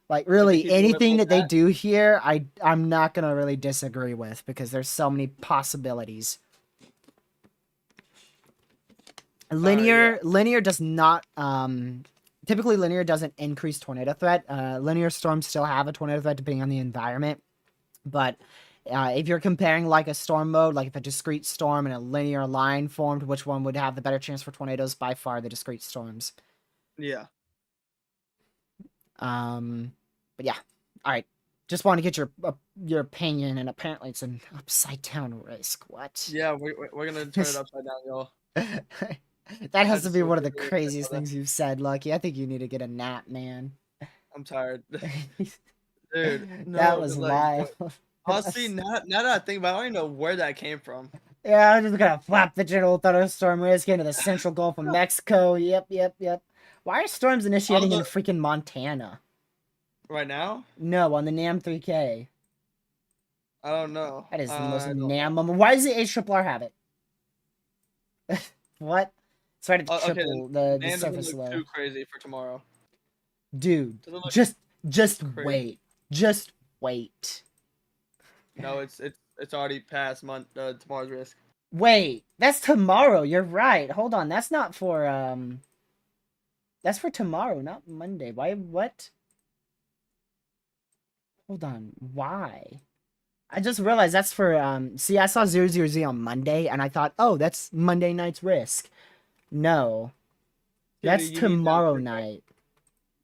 Like really, anything that they do here, I'm not gonna really disagree with because there's so many possibilities. Linear does not. Typically, linear doesn't increase tornado threat. Linear storms still have a tornado threat depending on the environment, but. If you're comparing like a storm mode, like if a discrete storm and a linear line formed, which one would have the better chance for tornadoes? By far, the discrete storms. Yeah. But yeah. All right. Just want to get your opinion, and apparently it's an upside down risk. What? Yeah, we're gonna turn it upside down, y'all. That has to be one of the craziest things you've said, Lucky. I think you need to get a nap, man. I'm tired, dude. No, that was wild. Honestly, now that I think about it, I don't even know where that came from. Yeah, I'm just gonna flap the general thunderstorm risk into the central Gulf of Mexico. Yep. Why are storms initiating in freaking Montana? Right now? No, on the NAM 3K. I don't know. That is the most NAM moment. Why does the HRRR have it? What? It's right at the triple, the surface low. Too crazy for tomorrow. Dude, just wait. Just wait. No, it's already past tomorrow's risk. Wait, that's tomorrow. You're right. Hold on. That's not for that's for tomorrow, not Monday. Why what? Hold on. Why? I just realized that's for see, I saw 00Z on Monday and I thought, "Oh, that's Monday night's risk." No. That's tomorrow night.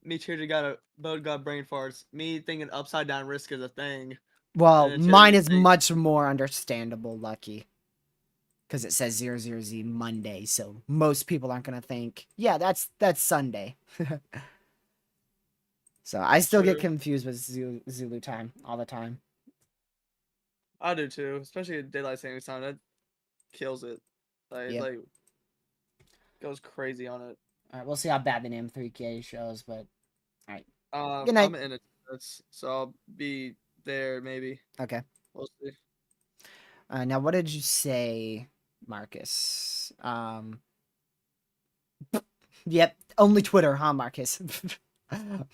Me too, got brain farts. Me thinking upside down risk is a thing. Well, mine is much more understandable, Lucky. Because it says 00Z Monday, so most people aren't going to think, yeah, that's Sunday. So I still get confused with Zulu time all the time. I do too, especially at daylight savings time. That kills it. Like goes crazy on it. All right, we'll see how bad the NAM 3K shows, but all right. Good night. I'm in it, so I'll be there maybe. Okay. We'll see. Now, what did you say, Marcus? Yep, only Twitter, huh, Marcus?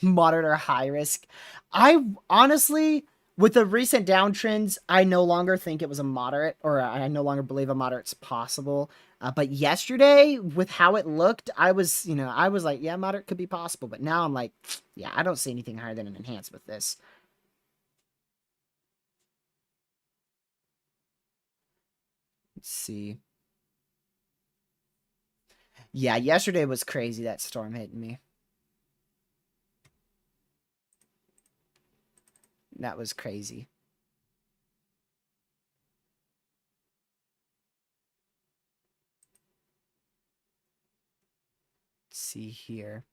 Moderate or high risk. I honestly, with the recent downtrends, I no longer think it was a moderate, or I no longer believe a moderate's possible. But yesterday, with how it looked, I was, I was like, yeah, moderate could be possible. But now I'm like, yeah, I don't see anything higher than an enhance with this. Let's see. Yeah, yesterday was crazy, that storm hitting me. That was crazy. Let's see here.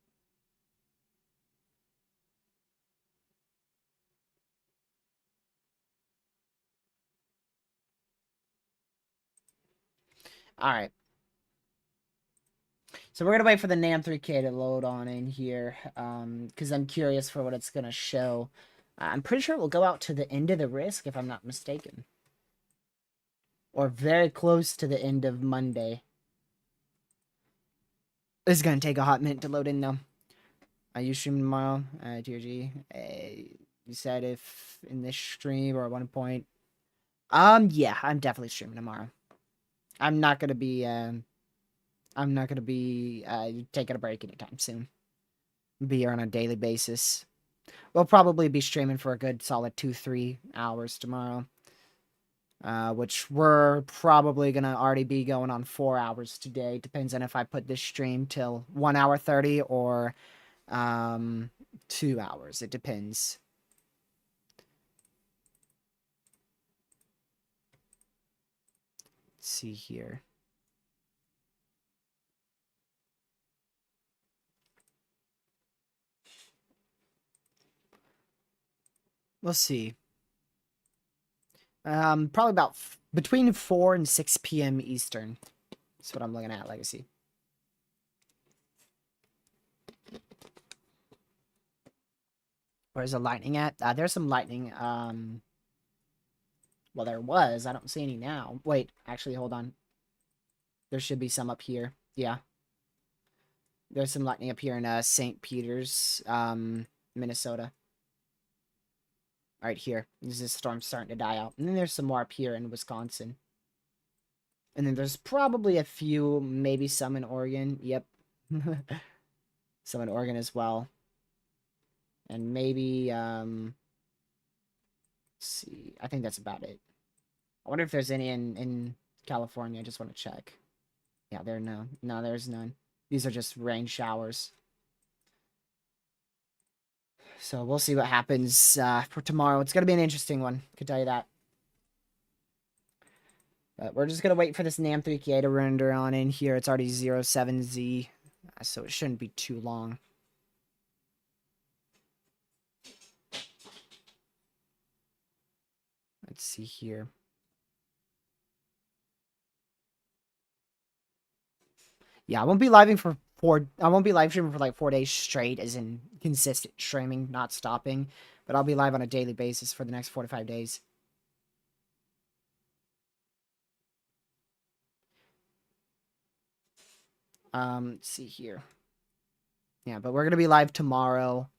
All right. So we're gonna wait for the NAM 3K to load on in here, because I'm curious for what it's gonna show. I'm pretty sure it will go out to the end of the risk, if I'm not mistaken, or very close to the end of Monday. This is gonna take a hot minute to load in, though. Are you streaming tomorrow, TRG? You said if in this stream or at one point. Yeah, I'm definitely streaming tomorrow. I'm not gonna be taking a break anytime soon. Be here on a daily basis. We'll probably be streaming for a good solid 2-3 hours tomorrow. Which we're probably gonna already be going on 4 hours today. Depends on if I put this stream till 1 hour 30 or 2 hours. It depends. Let's see here. We'll see. Probably about between 4 and 6 p.m. Eastern. That's what I'm looking at, Legacy. Where's the lightning at? There's some lightning. Well, there was. I don't see any now. Wait, actually, hold on. There should be some up here. Yeah. There's some lightning up here in St. Peters, Minnesota. Right here. This storm's starting to die out. And then there's some more up here in Wisconsin. And then there's probably a few, maybe some in Oregon. Yep. Some in Oregon as well. And maybe, let's see. I think that's about it. I wonder if there's any in California. I just want to check. Yeah, no, there's none. These are just rain showers. So we'll see what happens for tomorrow. It's going to be an interesting one. I can tell you that. But we're just going to wait for this NAM 3K to render on in here. It's already 07Z, so it shouldn't be too long. Let's see here. Yeah, I won't be living for I won't be live streaming for like 4 days straight, as in consistent streaming, not stopping. But I'll be live on a daily basis for the next 4 to 5 days. Let's see here. Yeah, but we're gonna be live tomorrow.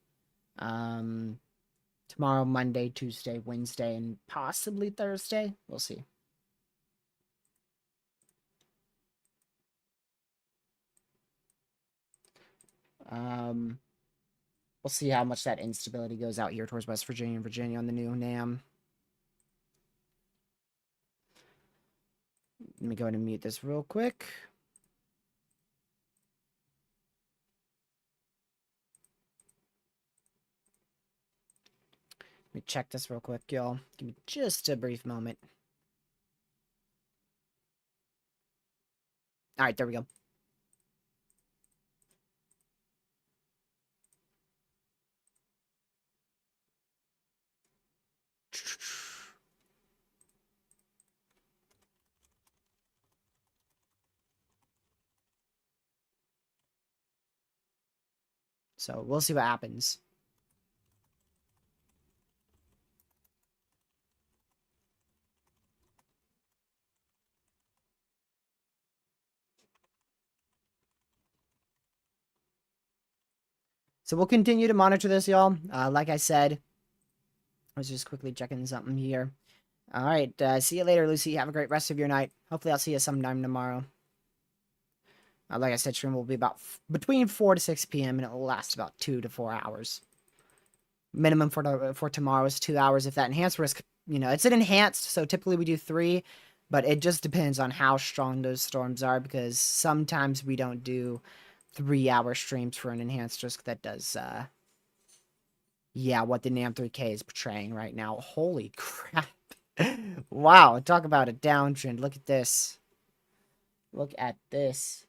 Tomorrow, Monday, Tuesday, Wednesday, and possibly Thursday. We'll see. We'll see how much that instability goes out here towards West Virginia and Virginia on the new NAM. Let me go ahead and mute this real quick. Let me check this real quick, y'all. Give me just a brief moment. All right, there we go. So we'll see what happens. So we'll continue to monitor this, y'all. Like I said, I was just quickly checking something here. All right. See you later, Lucy. Have a great rest of your night. Hopefully, I'll see you sometime tomorrow. Like I said, stream will be about between 4 to 6 p.m. and it will last about 2 to 4 hours. Minimum for tomorrow is 2 hours. If that enhanced risk, it's an enhanced, so typically we do 3, but it just depends on how strong those storms are, because sometimes we don't do 3-hour streams for an enhanced risk that does, yeah, what the NAM 3K is portraying right now. Holy crap. Wow, talk about a downtrend. Look at this. Look at this.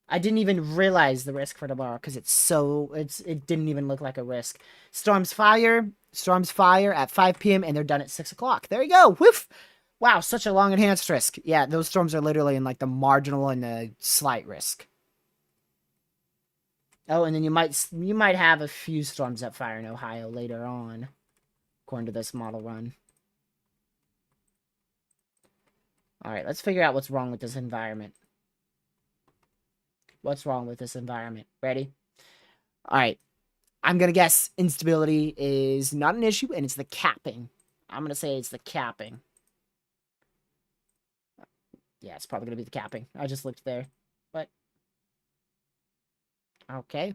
I didn't even realize the risk for tomorrow because it didn't even look like a risk. Storms fire at 5 p.m. and they're done at 6 o'clock. There you go. Woof. Wow, such a long enhanced risk. Yeah, those storms are literally in like the marginal and the slight risk. Oh, and then you might have a few storms that fire in Ohio later on, according to this model run. All right, let's figure out what's wrong with this environment. What's wrong with this environment? Ready? All right. I'm going to guess instability is not an issue, and it's the capping. I'm going to say it's the capping. Yeah, it's probably going to be the capping. I just looked there. But, okay.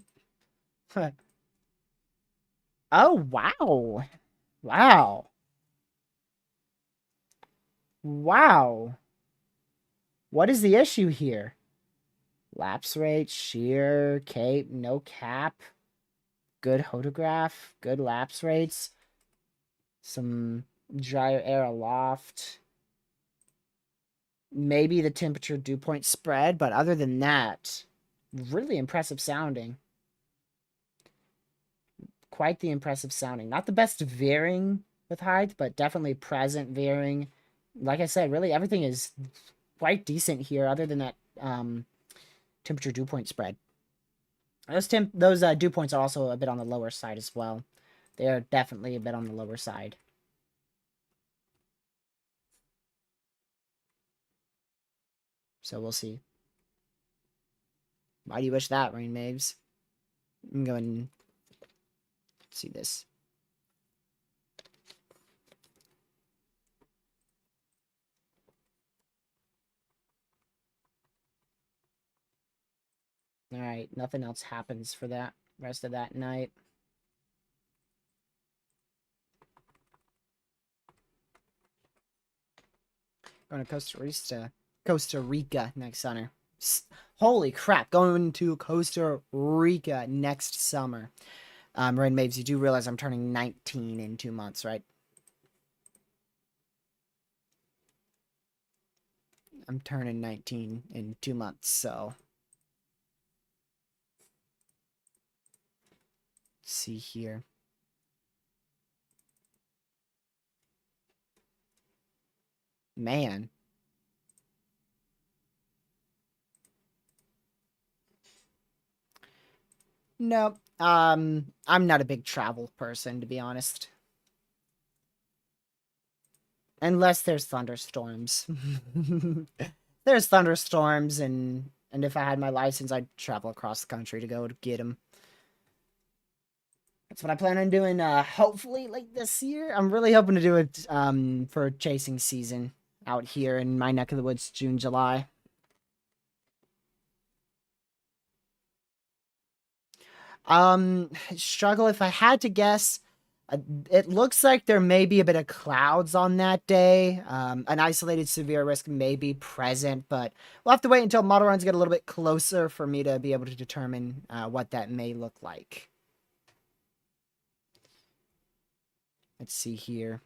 Oh, wow. Wow. Wow. What is the issue here? Lapse rate, shear, cape, no cap. Good photograph, good lapse rates. Some drier air aloft. Maybe the temperature dew point spread, but other than that, really impressive sounding. Quite the impressive sounding. Not the best veering with height, but definitely present veering. Like I said, really everything is quite decent here, other than that temperature dew point spread. Those dew points are also a bit on the lower side as well. They are definitely a bit on the lower side. So we'll see. Why do you wish that, Rain Maves? I'm going and see this. Alright, nothing else happens for that rest of that night. Going to Costa Rica next summer. Holy crap, going to Costa Rica next summer. Rain Maves, you do realize I'm turning 19 in 2 months, right? I'm turning 19 in 2 months, so. Let's see here. Man. No, I'm not a big travel person, to be honest. Unless there's thunderstorms. There's thunderstorms, and if I had my license, I'd travel across the country to go to get them. That's what I plan on doing, hopefully, like, this year. I'm really hoping to do it, for chasing season out here in my neck of the woods, June, July. Struggle, if I had to guess, it looks like there may be a bit of clouds on that day. An isolated severe risk may be present, but we'll have to wait until model runs get a little bit closer for me to be able to determine what that may look like. Let's see here.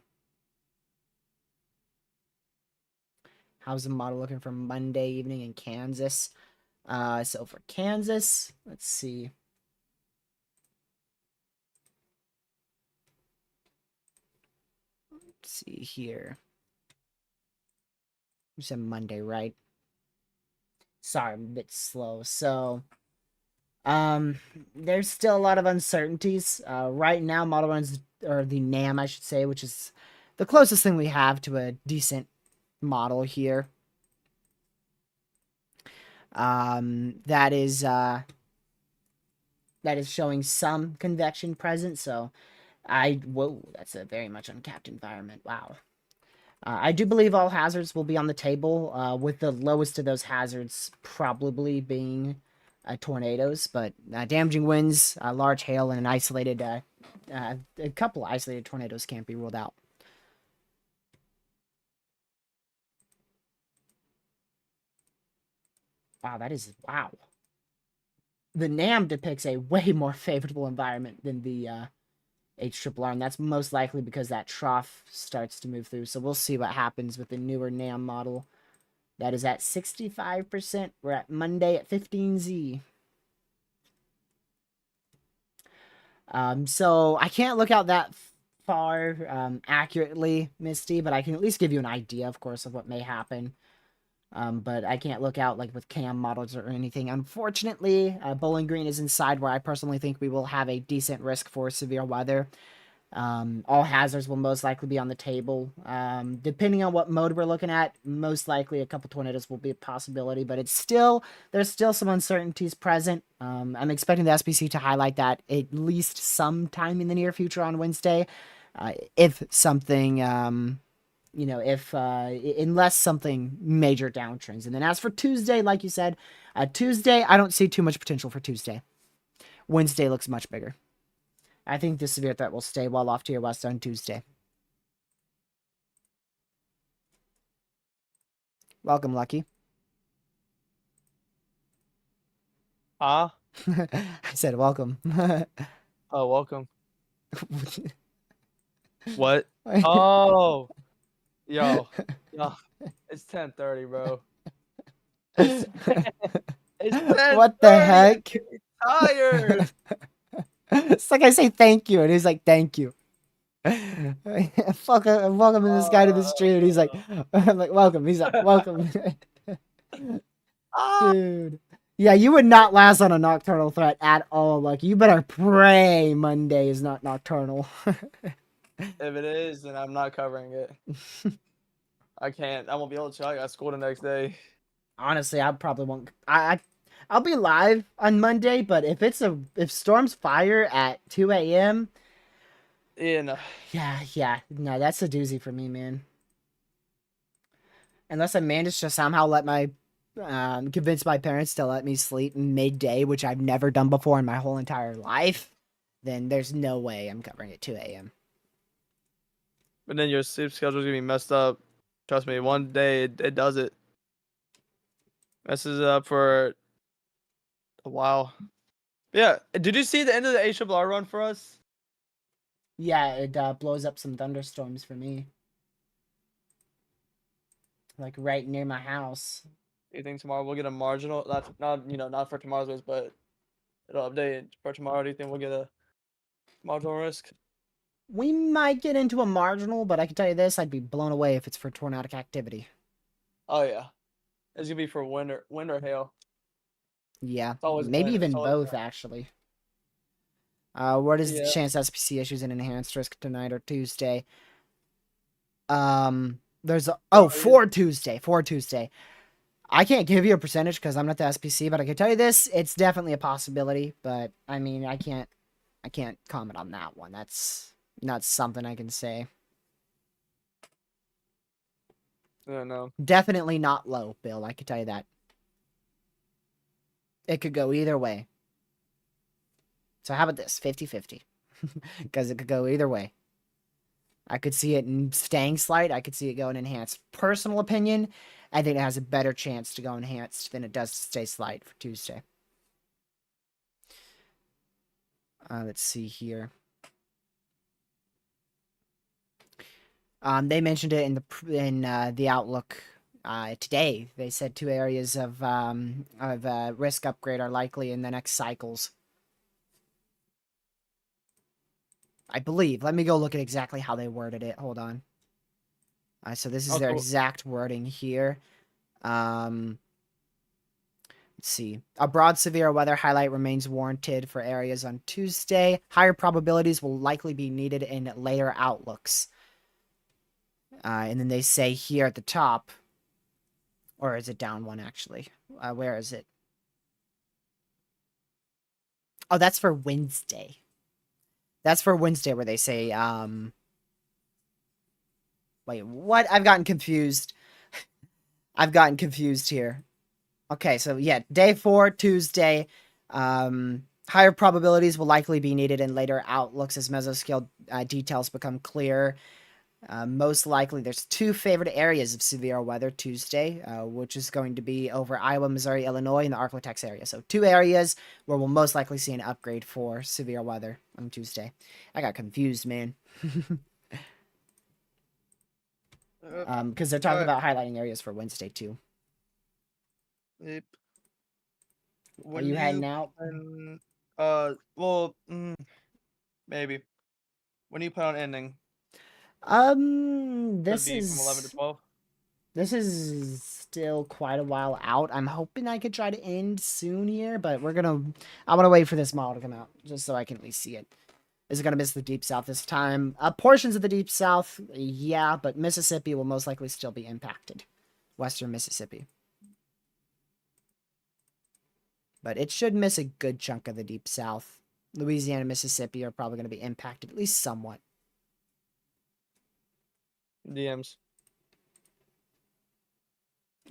How's the model looking for Monday evening in Kansas? So for Kansas, let's see. Let's see here. You said Monday, right? Sorry, I'm a bit slow. So, there's still a lot of uncertainties. Right now, model runs, or the NAM, I should say, which is the closest thing we have to a decent model here. That is, that is showing some convection present. So whoa, that's a very much uncapped environment. Wow. I do believe all hazards will be on the table, with the lowest of those hazards probably being tornadoes, but damaging winds, large hail, and an isolated, a couple isolated tornadoes can't be ruled out. Wow, that is wow. The NAM depicts a way more favorable environment than the HRRR, and that's most likely because that trough starts to move through. So we'll see what happens with the newer NAM model. That is at 65%. We're at Monday at 15Z. So I can't look out that far accurately, Misty, but I can at least give you an idea, of course, of what may happen. But I can't look out like with cam models or anything. Unfortunately, Bowling Green is inside where I personally think we will have a decent risk for severe weather. All hazards will most likely be on the table. Depending on what mode we're looking at, most likely a couple tornadoes will be a possibility, but there's still some uncertainties present. I'm expecting the SPC to highlight that at least sometime in the near future on Wednesday. If something, unless something major downtrends. And then as for Tuesday, like you said, Tuesday, I don't see too much potential for Tuesday. Wednesday looks much bigger. I think the severe threat will stay well off to your west on Tuesday. Welcome, Lucky. Huh? I said welcome. Oh, welcome. What? Oh, yo, yo, it's 10:30, bro. It's it's What the 10:30. I'm heck? getting tired. It's like I say thank you, and he's like, thank you. Welcome this guy to the stream, and he's like, I'm like, welcome. He's like, welcome. Ah, Dude. Yeah, you would not last on a nocturnal threat at all. Like, you better pray Monday is not nocturnal. if it is, then I'm not covering it. I can't. I won't be able to. I got school the next day. Honestly, I probably won't. I'll be live on Monday, but if storms fire at 2 a.m., Yeah, no. yeah, no, that's a doozy for me, man. Unless I manage to somehow convince my parents to let me sleep midday, which I've never done before in my whole entire life, then there's no way I'm covering at 2 a.m. But then your sleep schedule's gonna be messed up. Trust me, one day it does it. Messes it up for a while. Yeah. Did you see the end of the HRR run for us? Yeah, it blows up some thunderstorms for me. Like right near my house. Do you think tomorrow we'll get a marginal? Not for tomorrow's race, but it'll update for tomorrow. Do you think we'll get a marginal risk? We might get into a marginal, but I can tell you this, I'd be blown away if it's for tornadic activity. Oh yeah, it's gonna be for wind or hail. Yeah, It's always maybe wind. It's even always both, wind. actually. What is the Yeah. chance SPC issues an enhanced risk tonight or Tuesday? There's for Tuesday. I can't give you a percentage because I'm not the SPC, but I can tell you this: it's definitely a possibility. But I mean, I can't comment on that one. That's not something I can say. Yeah, no. Definitely not low, Bill. I can tell you that. It could go either way. So how about this? 50-50. Because it could go either way. I could see it staying slight. I could see it going enhanced. Personal opinion, I think it has a better chance to go enhanced than it does to stay slight for Tuesday. Let's see here. They mentioned it in the Outlook today. They said 2 areas of risk upgrade are likely in the next cycles. I believe. Let me go look at exactly how they worded it. Hold on. So this is their Cool. exact wording here. Let's see. A broad severe weather highlight remains warranted for areas on Tuesday. Higher probabilities will likely be needed in later outlooks. And then they say here at the top, or is it down one actually? Where is it? Oh, that's for Wednesday. That's for Wednesday where they say, wait, what? I've gotten confused. I've gotten confused here. Okay, so yeah, day 4, Tuesday. Higher probabilities will likely be needed in later outlooks as mesoscale details become clear. Most likely, there's 2 favored areas of severe weather Tuesday, which is going to be over Iowa, Missouri, Illinois, and the Arklatex area. So 2 areas where we'll most likely see an upgrade for severe weather on Tuesday. I got confused, man. Because they're talking Alright. about highlighting areas for Wednesday, too. Yep. Are When you do you heading out? plan? Well, maybe. When do you plan on ending? Could This be from 11 to is 12. This is still quite a while out. I'm hoping I could try to end soon here, but I'm gonna wait for this model to come out just so I can at least see it. Is it gonna miss the Deep South this time? Portions of the Deep South, yeah, but Mississippi will most likely still be impacted. Western Mississippi. But it should miss a good chunk of the Deep South. Louisiana, Mississippi are probably going to be impacted, at least somewhat. DMs.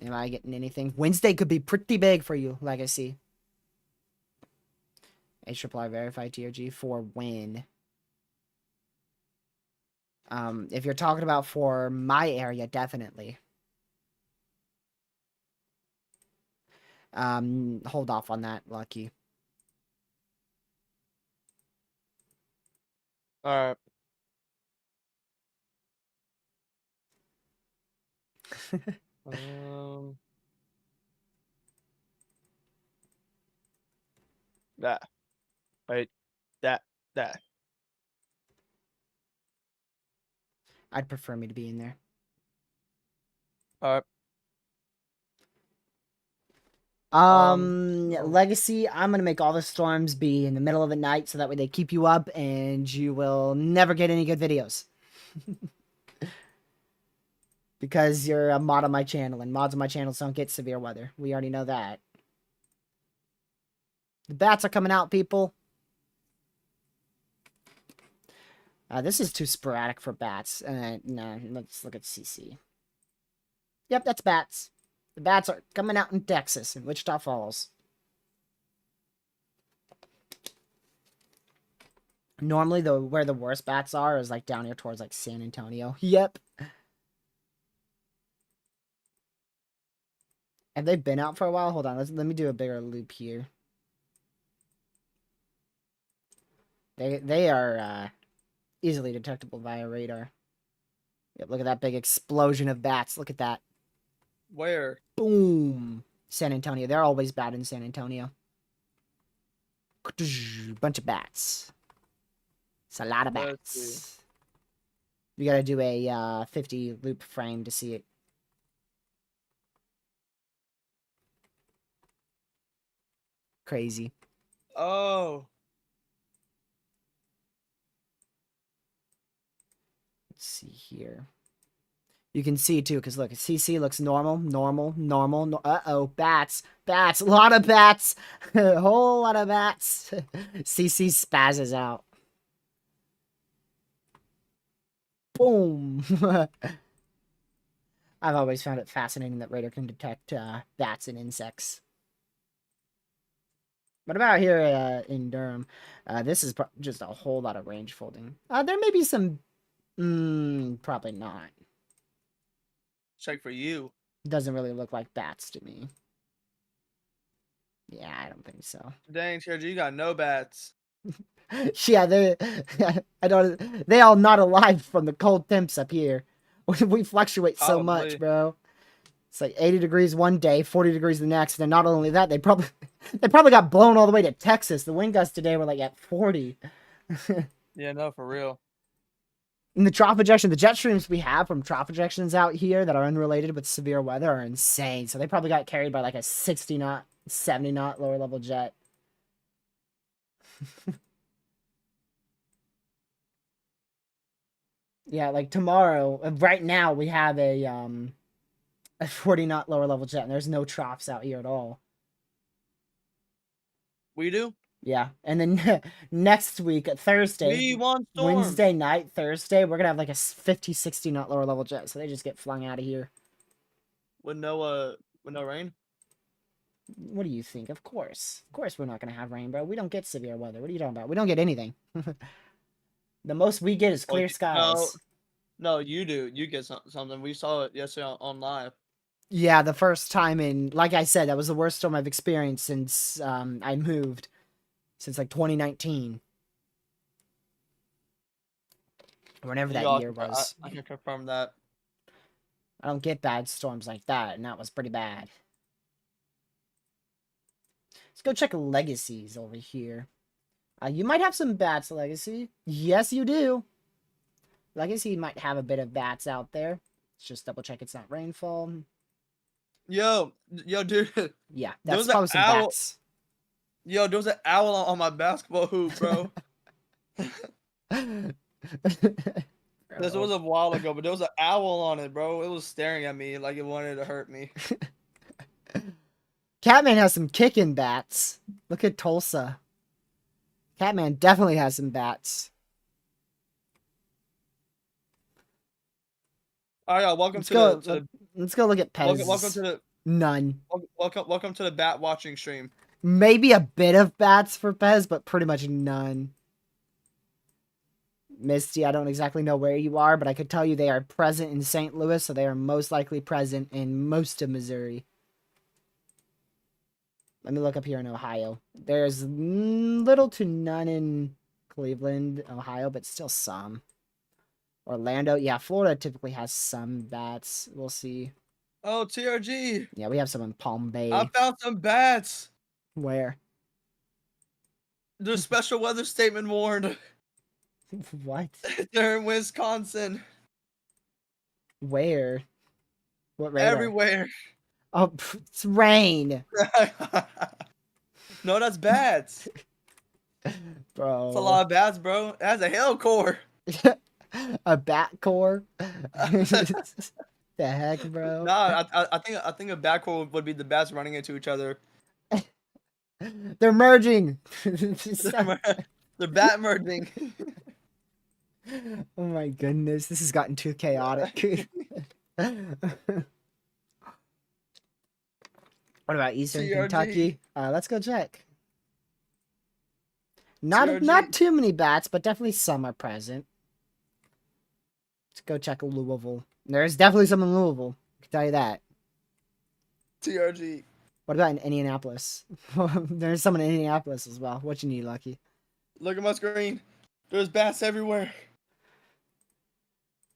Am I getting anything? Wednesday could be pretty big for you, like I see. HRI verified TRG for when? If you're talking about for my area, definitely. Hold off on that, Lucky. Alright. That. Right. That. I'd prefer me to be in there. Alright. Legacy, I'm gonna make all the storms be in the middle of the night so that way they keep you up and you will never get any good videos. Because you're a mod on my channel, and mods on my channel don't get severe weather. We already know that. The bats are coming out, people. This is too sporadic for bats. No, let's look at CC. Yep, that's bats. The bats are coming out in Texas, in Wichita Falls. Normally, where the worst bats are is like down here towards like San Antonio. Yep. Have they been out for a while? Hold on, let me do a bigger loop here. They are easily detectable via radar. Yep, look at that big explosion of bats. Look at that. Where? Boom. San Antonio. They're always bad in San Antonio. Bunch of bats. It's a lot of bats. You gotta do a 50 loop frame to see it. Crazy. Oh. Let's see here. You can see too, because look, CC looks normal. Uh-oh, bats. Bats. A lot of bats. A whole lot of bats. CC spazzes out. Boom. I've always found it fascinating that radar can detect bats and insects. What about here in Durham? This is just a whole lot of range folding. There may be some... probably not. Check for you. Doesn't really look like bats to me. Yeah, I don't think so. Dang, TRG, you got no bats. Yeah, they all not alive from the cold temps up here. We fluctuate so much, Probably. bro. It's like 80 degrees one day, 40 degrees the next, and not only that, they probably got blown all the way to Texas. The wind gusts today were like at 40. Yeah, no, for real. And the trough ejection, the jet streams we have from trough ejections out here that are unrelated with severe weather are insane. So they probably got carried by like a 60 knot, 70 knot lower level jet. Yeah, like tomorrow, right now we have a 40 knot lower level jet, and there's no troughs out here at all. We do? Yeah, and then next week, Thursday, We want storms. Wednesday night, Thursday, we're gonna have like a 50, 60 knot lower level jet, so they just get flung out of here. With no rain. What do you think? Of course, we're not gonna have rain, bro. We don't get severe weather. What are you talking about? We don't get anything. The most we get is Well, clear no, skies. no, you do. You get something. We saw it yesterday on live. Yeah, the first time in, like I said, that was the worst storm I've experienced since I moved, since like 2019, whenever that Yeah, year was. I can confirm that. I don't get bad storms like that, and that was pretty bad. Let's go check legacies over here. You might have some bats, Legacy. Yes, you do. Legacy might have a bit of bats out there. Let's just double check it's not rainfall. Yo, dude. Yeah, There that's was an probably some owl. bats. Yo, there was an owl on my basketball hoop, bro. This was Bro. a while ago, but there was an owl on it, bro. It was staring at me like it wanted to hurt me. Catman has some kicking bats. Look at Tulsa. Catman definitely has some bats. All right, welcome Let's to go. the Let's go look at welcome Pez. to the None. welcome to the bat watching stream. Maybe a bit of bats for Pez, but pretty much none. Misty, I don't exactly know where you are, but I could tell you they are present in St. Louis, so they are most likely present in most of Missouri. Let me look up here in Ohio. There's little to none in Cleveland, Ohio, but still some. Orlando, yeah, Florida typically has some bats. We'll see. Oh, TRG. Yeah, we have some in Palm Bay. I found some bats. Where? The special weather statement warned. What? They're in Wisconsin. Where? What radar? Everywhere. Oh, it's rain, No, that's bats. bro. It's a lot of bats, bro. It has a hail core. A bat core? The heck, bro? Nah, I think a bat core would be the bats running into each other. They're merging. They're bat merging. Oh my goodness, this has gotten too chaotic. What about Eastern TRG. Kentucky? Let's go check. Not TRG. too many bats, but definitely some are present. Let's go check Louisville. There's definitely some in Louisville. I can tell you that. TRG. What about in Indianapolis? There's some in Indianapolis as well. What you need, Lucky? Look at my screen. There's bats everywhere.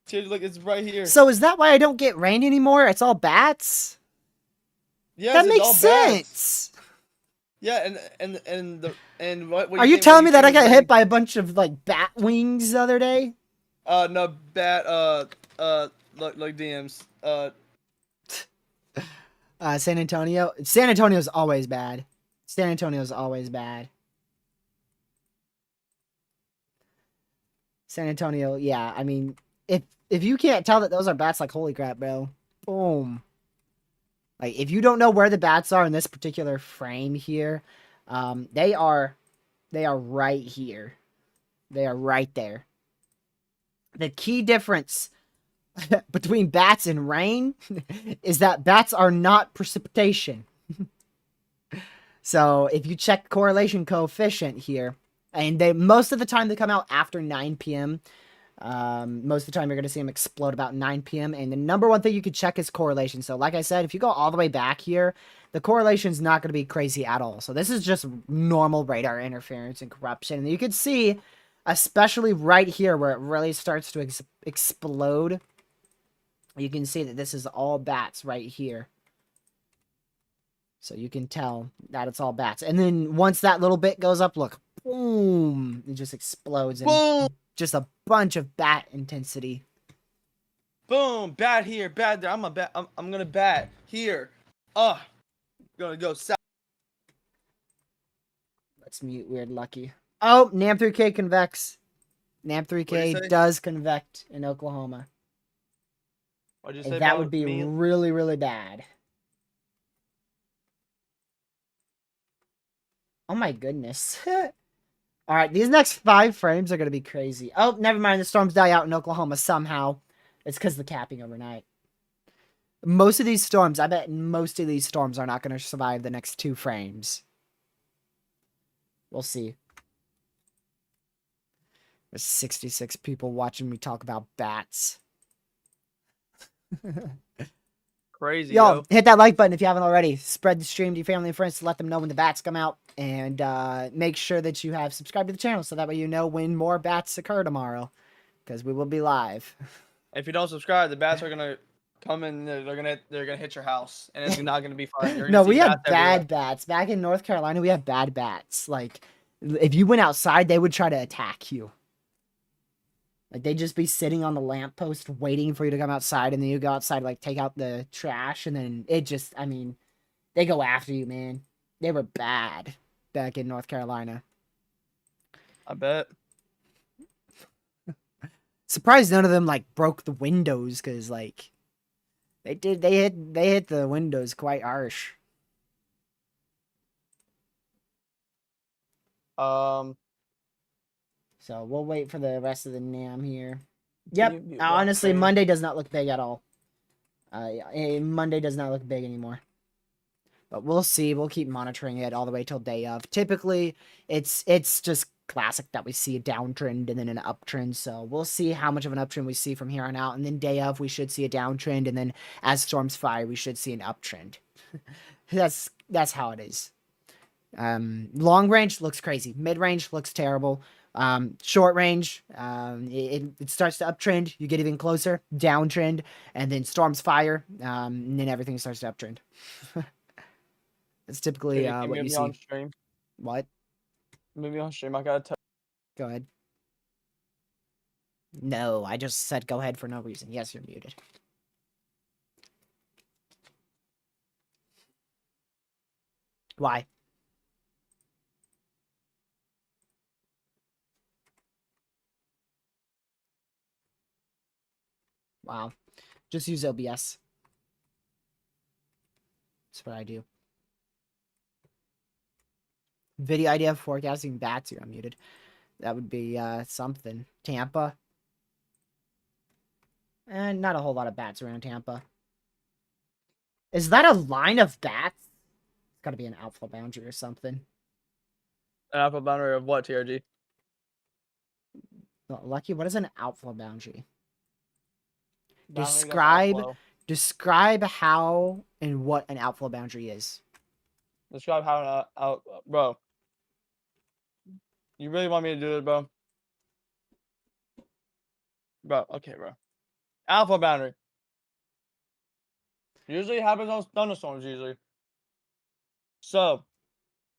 TRG, look, it's right here. So is that why I don't get rain anymore? It's all bats? Yes, That it's makes all sense. bats. Yeah, and what Are you telling me that I got hit by a bunch of like bat wings the other day? No, bat like DMs. San Antonio. San Antonio's always bad. San Antonio's always bad. San Antonio, yeah. I mean, if you can't tell that those are bats, like holy crap, bro. Boom. Like if you don't know where the bats are in this particular frame here, they are right here. They are right there. The key difference between bats and rain is that bats are not precipitation. So if you check correlation coefficient here, and they most of the time they come out after 9 p.m. Most of the time you're going to see them explode about 9 p.m. And the number one thing you could check is correlation. So like I said, if you go all the way back here, the correlation is not going to be crazy at all. So this is just normal radar interference and corruption. And you can see, especially right here where it really starts to explode, you can see that this is all bats right here. So you can tell that it's all bats. And then once that little bit goes up, look, boom, it just explodes. And Boom! just a bunch of bat intensity. Boom! Bat here, bat there. I'm gonna bat here. Gonna go south. Let's mute Weird Lucky. Oh, NAM 3K convex. NAM What'd you 3K say? does convect in Oklahoma. What'd you say And that about would be me? really, really bad. Oh my goodness. All right, these next 5 frames are gonna be crazy. Oh, never mind. The storms die out in Oklahoma somehow. It's because the capping overnight. Most of these storms, I bet most of these storms are not gonna survive the next 2 frames. We'll see. There's 66 people watching me talk about bats. Crazy, Yo, yo. hit that like button if you haven't already. Spread the stream to your family and friends to let them know when the bats come out. And make sure that you have subscribed to the channel so that way you know when more bats occur tomorrow. Because we will be live. If you don't subscribe, the bats are gonna come in. They're gonna hit your house, and it's not gonna be fun. You're gonna No, see we bats had everywhere. bad bats. Back in North Carolina, we had bad bats. Like, if you went outside, they would try to attack you. Like, they'd just be sitting on the lamppost waiting for you to come outside, and then you go outside, like, take out the trash, and then it just, I mean, they go after you, man. They were bad back in North Carolina. I bet. Surprised none of them, like, broke the windows, because, like, they hit the windows quite harsh. Um, So we'll wait for the rest of the NAM here. can Yep. you mute that Honestly, stream? Monday does not look big at all. Monday does not look big anymore. But we'll see. We'll keep monitoring it all the way till day of. Typically, it's just classic that we see a downtrend and then an uptrend. So we'll see how much of an uptrend we see from here on out. And then day of, we should see a downtrend. And then as storms fire, we should see an uptrend. That's how it is. Long range looks crazy. Mid range looks terrible. Short range, it starts to uptrend. You get even closer, downtrend, and then storms fire, and then everything starts to uptrend. That's typically Can you what mute you me on see. stream? What? Mute me on stream. I gotta tell. Go ahead. No, I just said go ahead for no reason. Yes, you're muted. Why? Wow. Just use OBS. That's what I do. Video idea forecasting bats. You're unmuted. That would be something. Tampa. And not a whole lot of bats around Tampa. Is that a line of bats? It's gotta be an outflow boundary or something. An alpha boundary of what, TRG? Lucky, what is an outflow boundary? Boundary that's Describe outflow. describe how and what an outflow boundary is. Describe how bro. You really want me to do it, bro? Bro, okay, bro. Alpha boundary. Usually happens on thunderstorms, usually. So,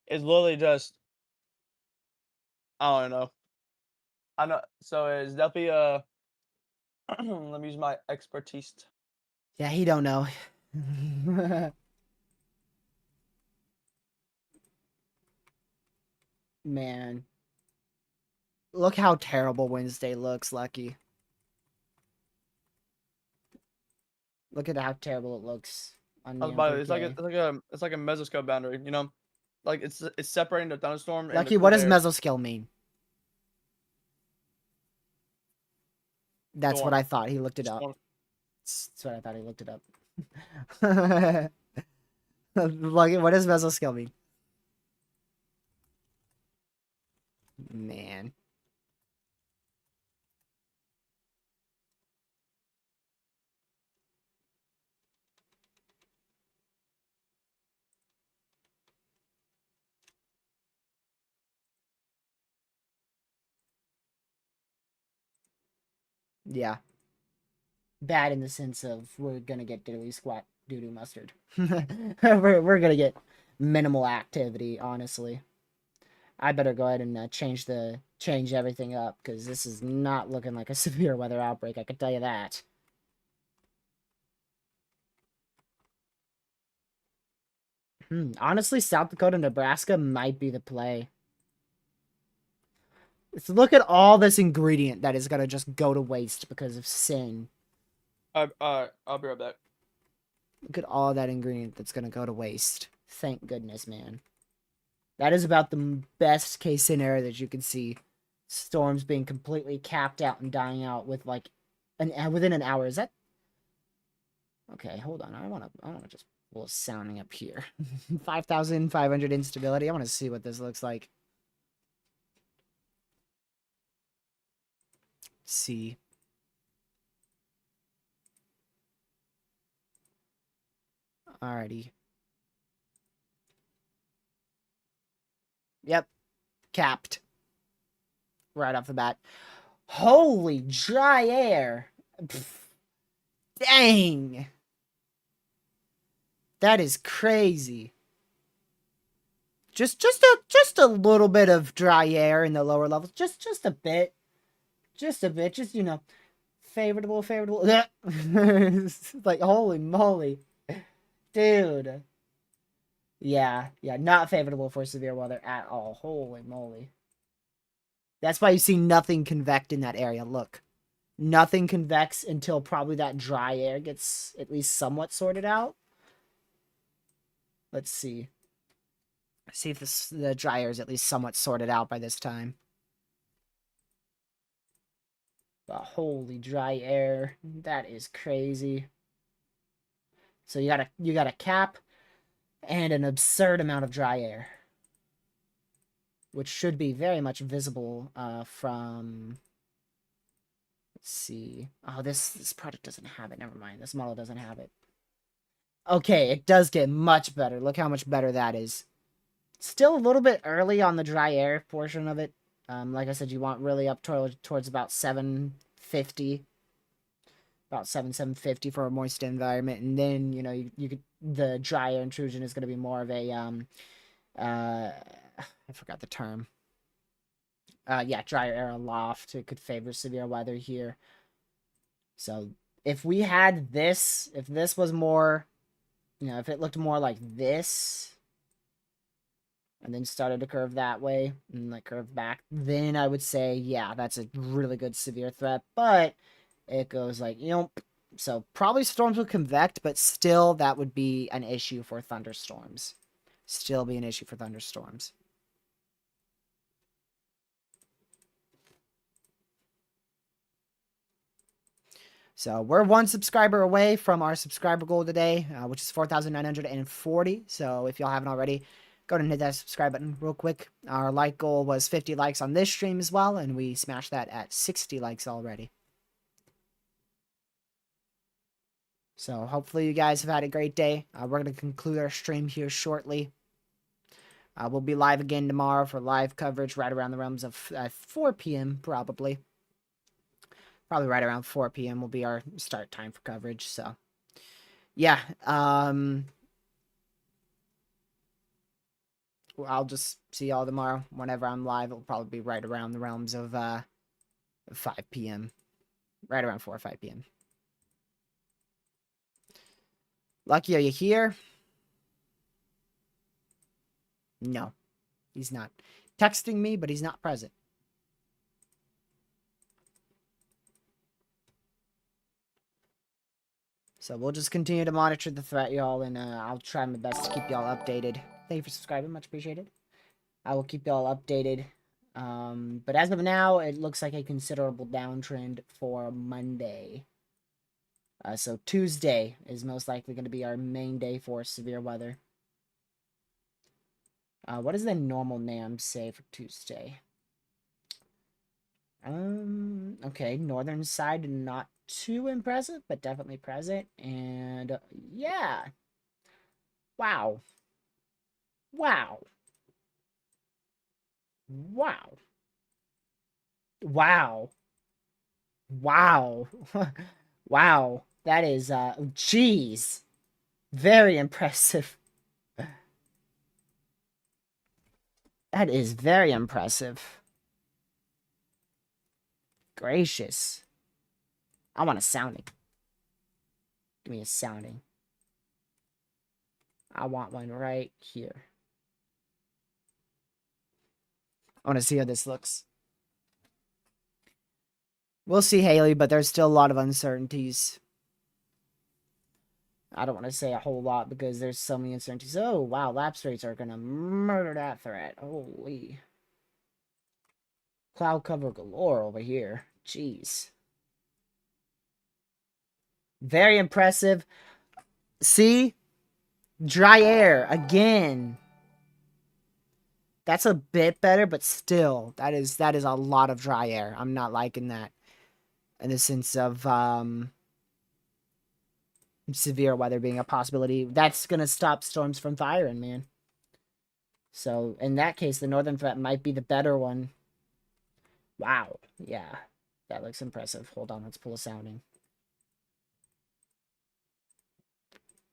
it's literally just, I don't know. I know, so it's definitely, let me use my expertise. Yeah, he don't know. Man. Look how terrible Wednesday looks, Lucky. Look at how terrible it looks on I was Nam about to, PK. it's like a mesoscope boundary, you know? Like, it's separating the thunderstorm and the Lucky, what cool does air. mesoscale mean? That's what Storm. I thought. He looked it up. Storm. That's what I thought he looked it up. Lucky, what does mesoscale mean? Man. Yeah. Bad in the sense of we're gonna get diddly squat doo doo mustard. we're gonna get minimal activity, honestly. I better go ahead and change everything up because this is not looking like a severe weather outbreak. I can tell you that. Honestly, South Dakota, Nebraska might be the play. Let's look at all this ingredient that is gonna just go to waste because of sin. I'll be right back. Look at all that ingredient that's gonna go to waste. Thank goodness, man. That is about the best case scenario that you can see. Storms being completely capped out and dying out with like within an hour. Is that okay? Hold on. I want to just pull a sounding up here. 5,500 instability. I want to see what this looks like. Let's see. Alrighty. Yep. Capped. Right off the bat. Holy dry air. Pff, dang. That is crazy. Just a little bit of dry air in the lower levels. Just a bit. Just a bit. Just, you know, favorable. Like, holy moly. Dude. Yeah, not favorable for severe weather at all. Holy moly. That's why you see nothing convect in that area. Look. Nothing convex until probably that dry air gets at least somewhat sorted out. Let's see. See if the dry air is at least somewhat sorted out by this time. But holy dry air. That is crazy. So you got a cap and an absurd amount of dry air. Which should be very much visible from... Let's see. Oh, this product doesn't have it. Never mind. This model doesn't have it. Okay, it does get much better. Look how much better that is. Still a little bit early on the dry air portion of it. Like I said, you want really up towards about 750. About 750 for a moist environment. And then, you know, you could... The dry air intrusion is going to be more of a... I forgot the term. Yeah, dry air aloft. It could favor severe weather here. So, if we had this... If this was more... You know, if it looked more like this... And then started to curve that way, and like curve back, then I would say, yeah, that's a really good severe threat. But it goes like, you know, so probably storms would convect, but still that would be an issue for thunderstorms. Still be an issue for thunderstorms. So we're one subscriber away from our subscriber goal today, which is 4,940. So if y'all haven't already, go ahead and hit that subscribe button real quick. Our like goal was 50 likes on this stream as well, and we smashed that at 60 likes already. So hopefully you guys have had a great day. We're going to conclude our stream here shortly. We'll be live again tomorrow for live coverage right around the realms of 4 p.m. probably. Probably right around 4 p.m. will be our start time for coverage. So, yeah. I'll just see y'all tomorrow. Whenever I'm live, it'll probably be right around the realms of 5 p.m. Right around 4 or 5 p.m. Lucky, are you here? No, he's not. Texting me, but he's not present. So we'll just continue to monitor the threat, y'all, and I'll try my best to keep y'all updated. Thank you for subscribing. Much appreciated. I will keep y'all updated. But as of now, it looks like a considerable downtrend for Monday. So Tuesday is most likely going to be our main day for severe weather. What does the normal NAM say for Tuesday? Okay, northern side not too impressive, but definitely present. And yeah. Wow. Wow. Wow. Wow. Wow. Wow. That is, jeez. Very impressive. That is very impressive. Gracious. I want a sounding. Give me a sounding. I want one right here. I want to see how this looks. We'll see, Haley, but there's still a lot of uncertainties. I don't want to say a whole lot because there's so many uncertainties. Oh, wow, lapse rates are going to murder that threat. Holy. Cloud cover galore over here. Jeez. Very impressive. See? Dry air again. That's a bit better, but still, that is a lot of dry air. I'm not liking that. In the sense of severe weather being a possibility. That's gonna stop storms from firing, man. So in that case, the northern threat might be the better one. Wow. Yeah. That looks impressive. Hold on, let's pull a sounding.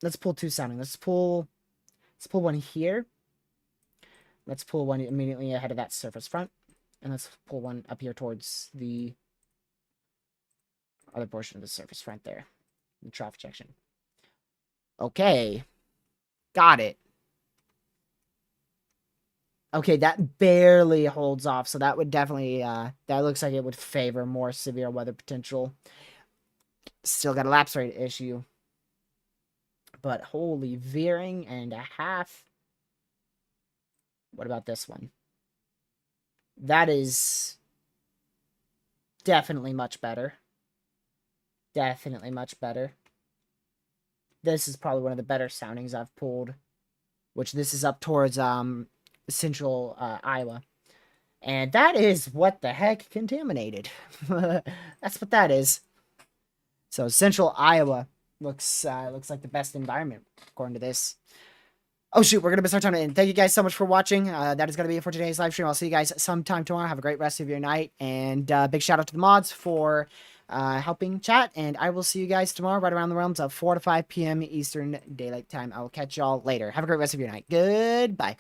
Let's pull two sounding. Let's pull one here. Let's pull one immediately ahead of that surface front. And let's pull one up here towards the other portion of the surface front there. The trough projection. Okay. Got it. Okay, that barely holds off, so that would definitely, that looks like it would favor more severe weather potential. Still got a lapse rate issue. But holy, veering and a half. What about this one? That is definitely much better. Definitely much better. This is probably one of the better soundings I've pulled. Which this is up towards central Iowa. And that is what the heck contaminated. That's what that is. So central Iowa looks like the best environment according to this. Oh shoot, we're gonna miss our time. And thank you guys so much for watching. That is gonna be it for today's live stream. I'll see you guys sometime tomorrow. Have a great rest of your night, and big shout out to the mods for helping chat. And I will see you guys tomorrow, right around the realms of 4 to 5 p.m. Eastern Daylight Time. I will catch y'all later. Have a great rest of your night. Goodbye.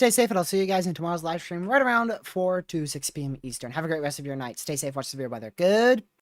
stay safe, and I'll see you guys in tomorrow's live stream right around 4 to 6 p.m. Eastern. Have a great rest of your night. Stay safe, watch severe weather. Good.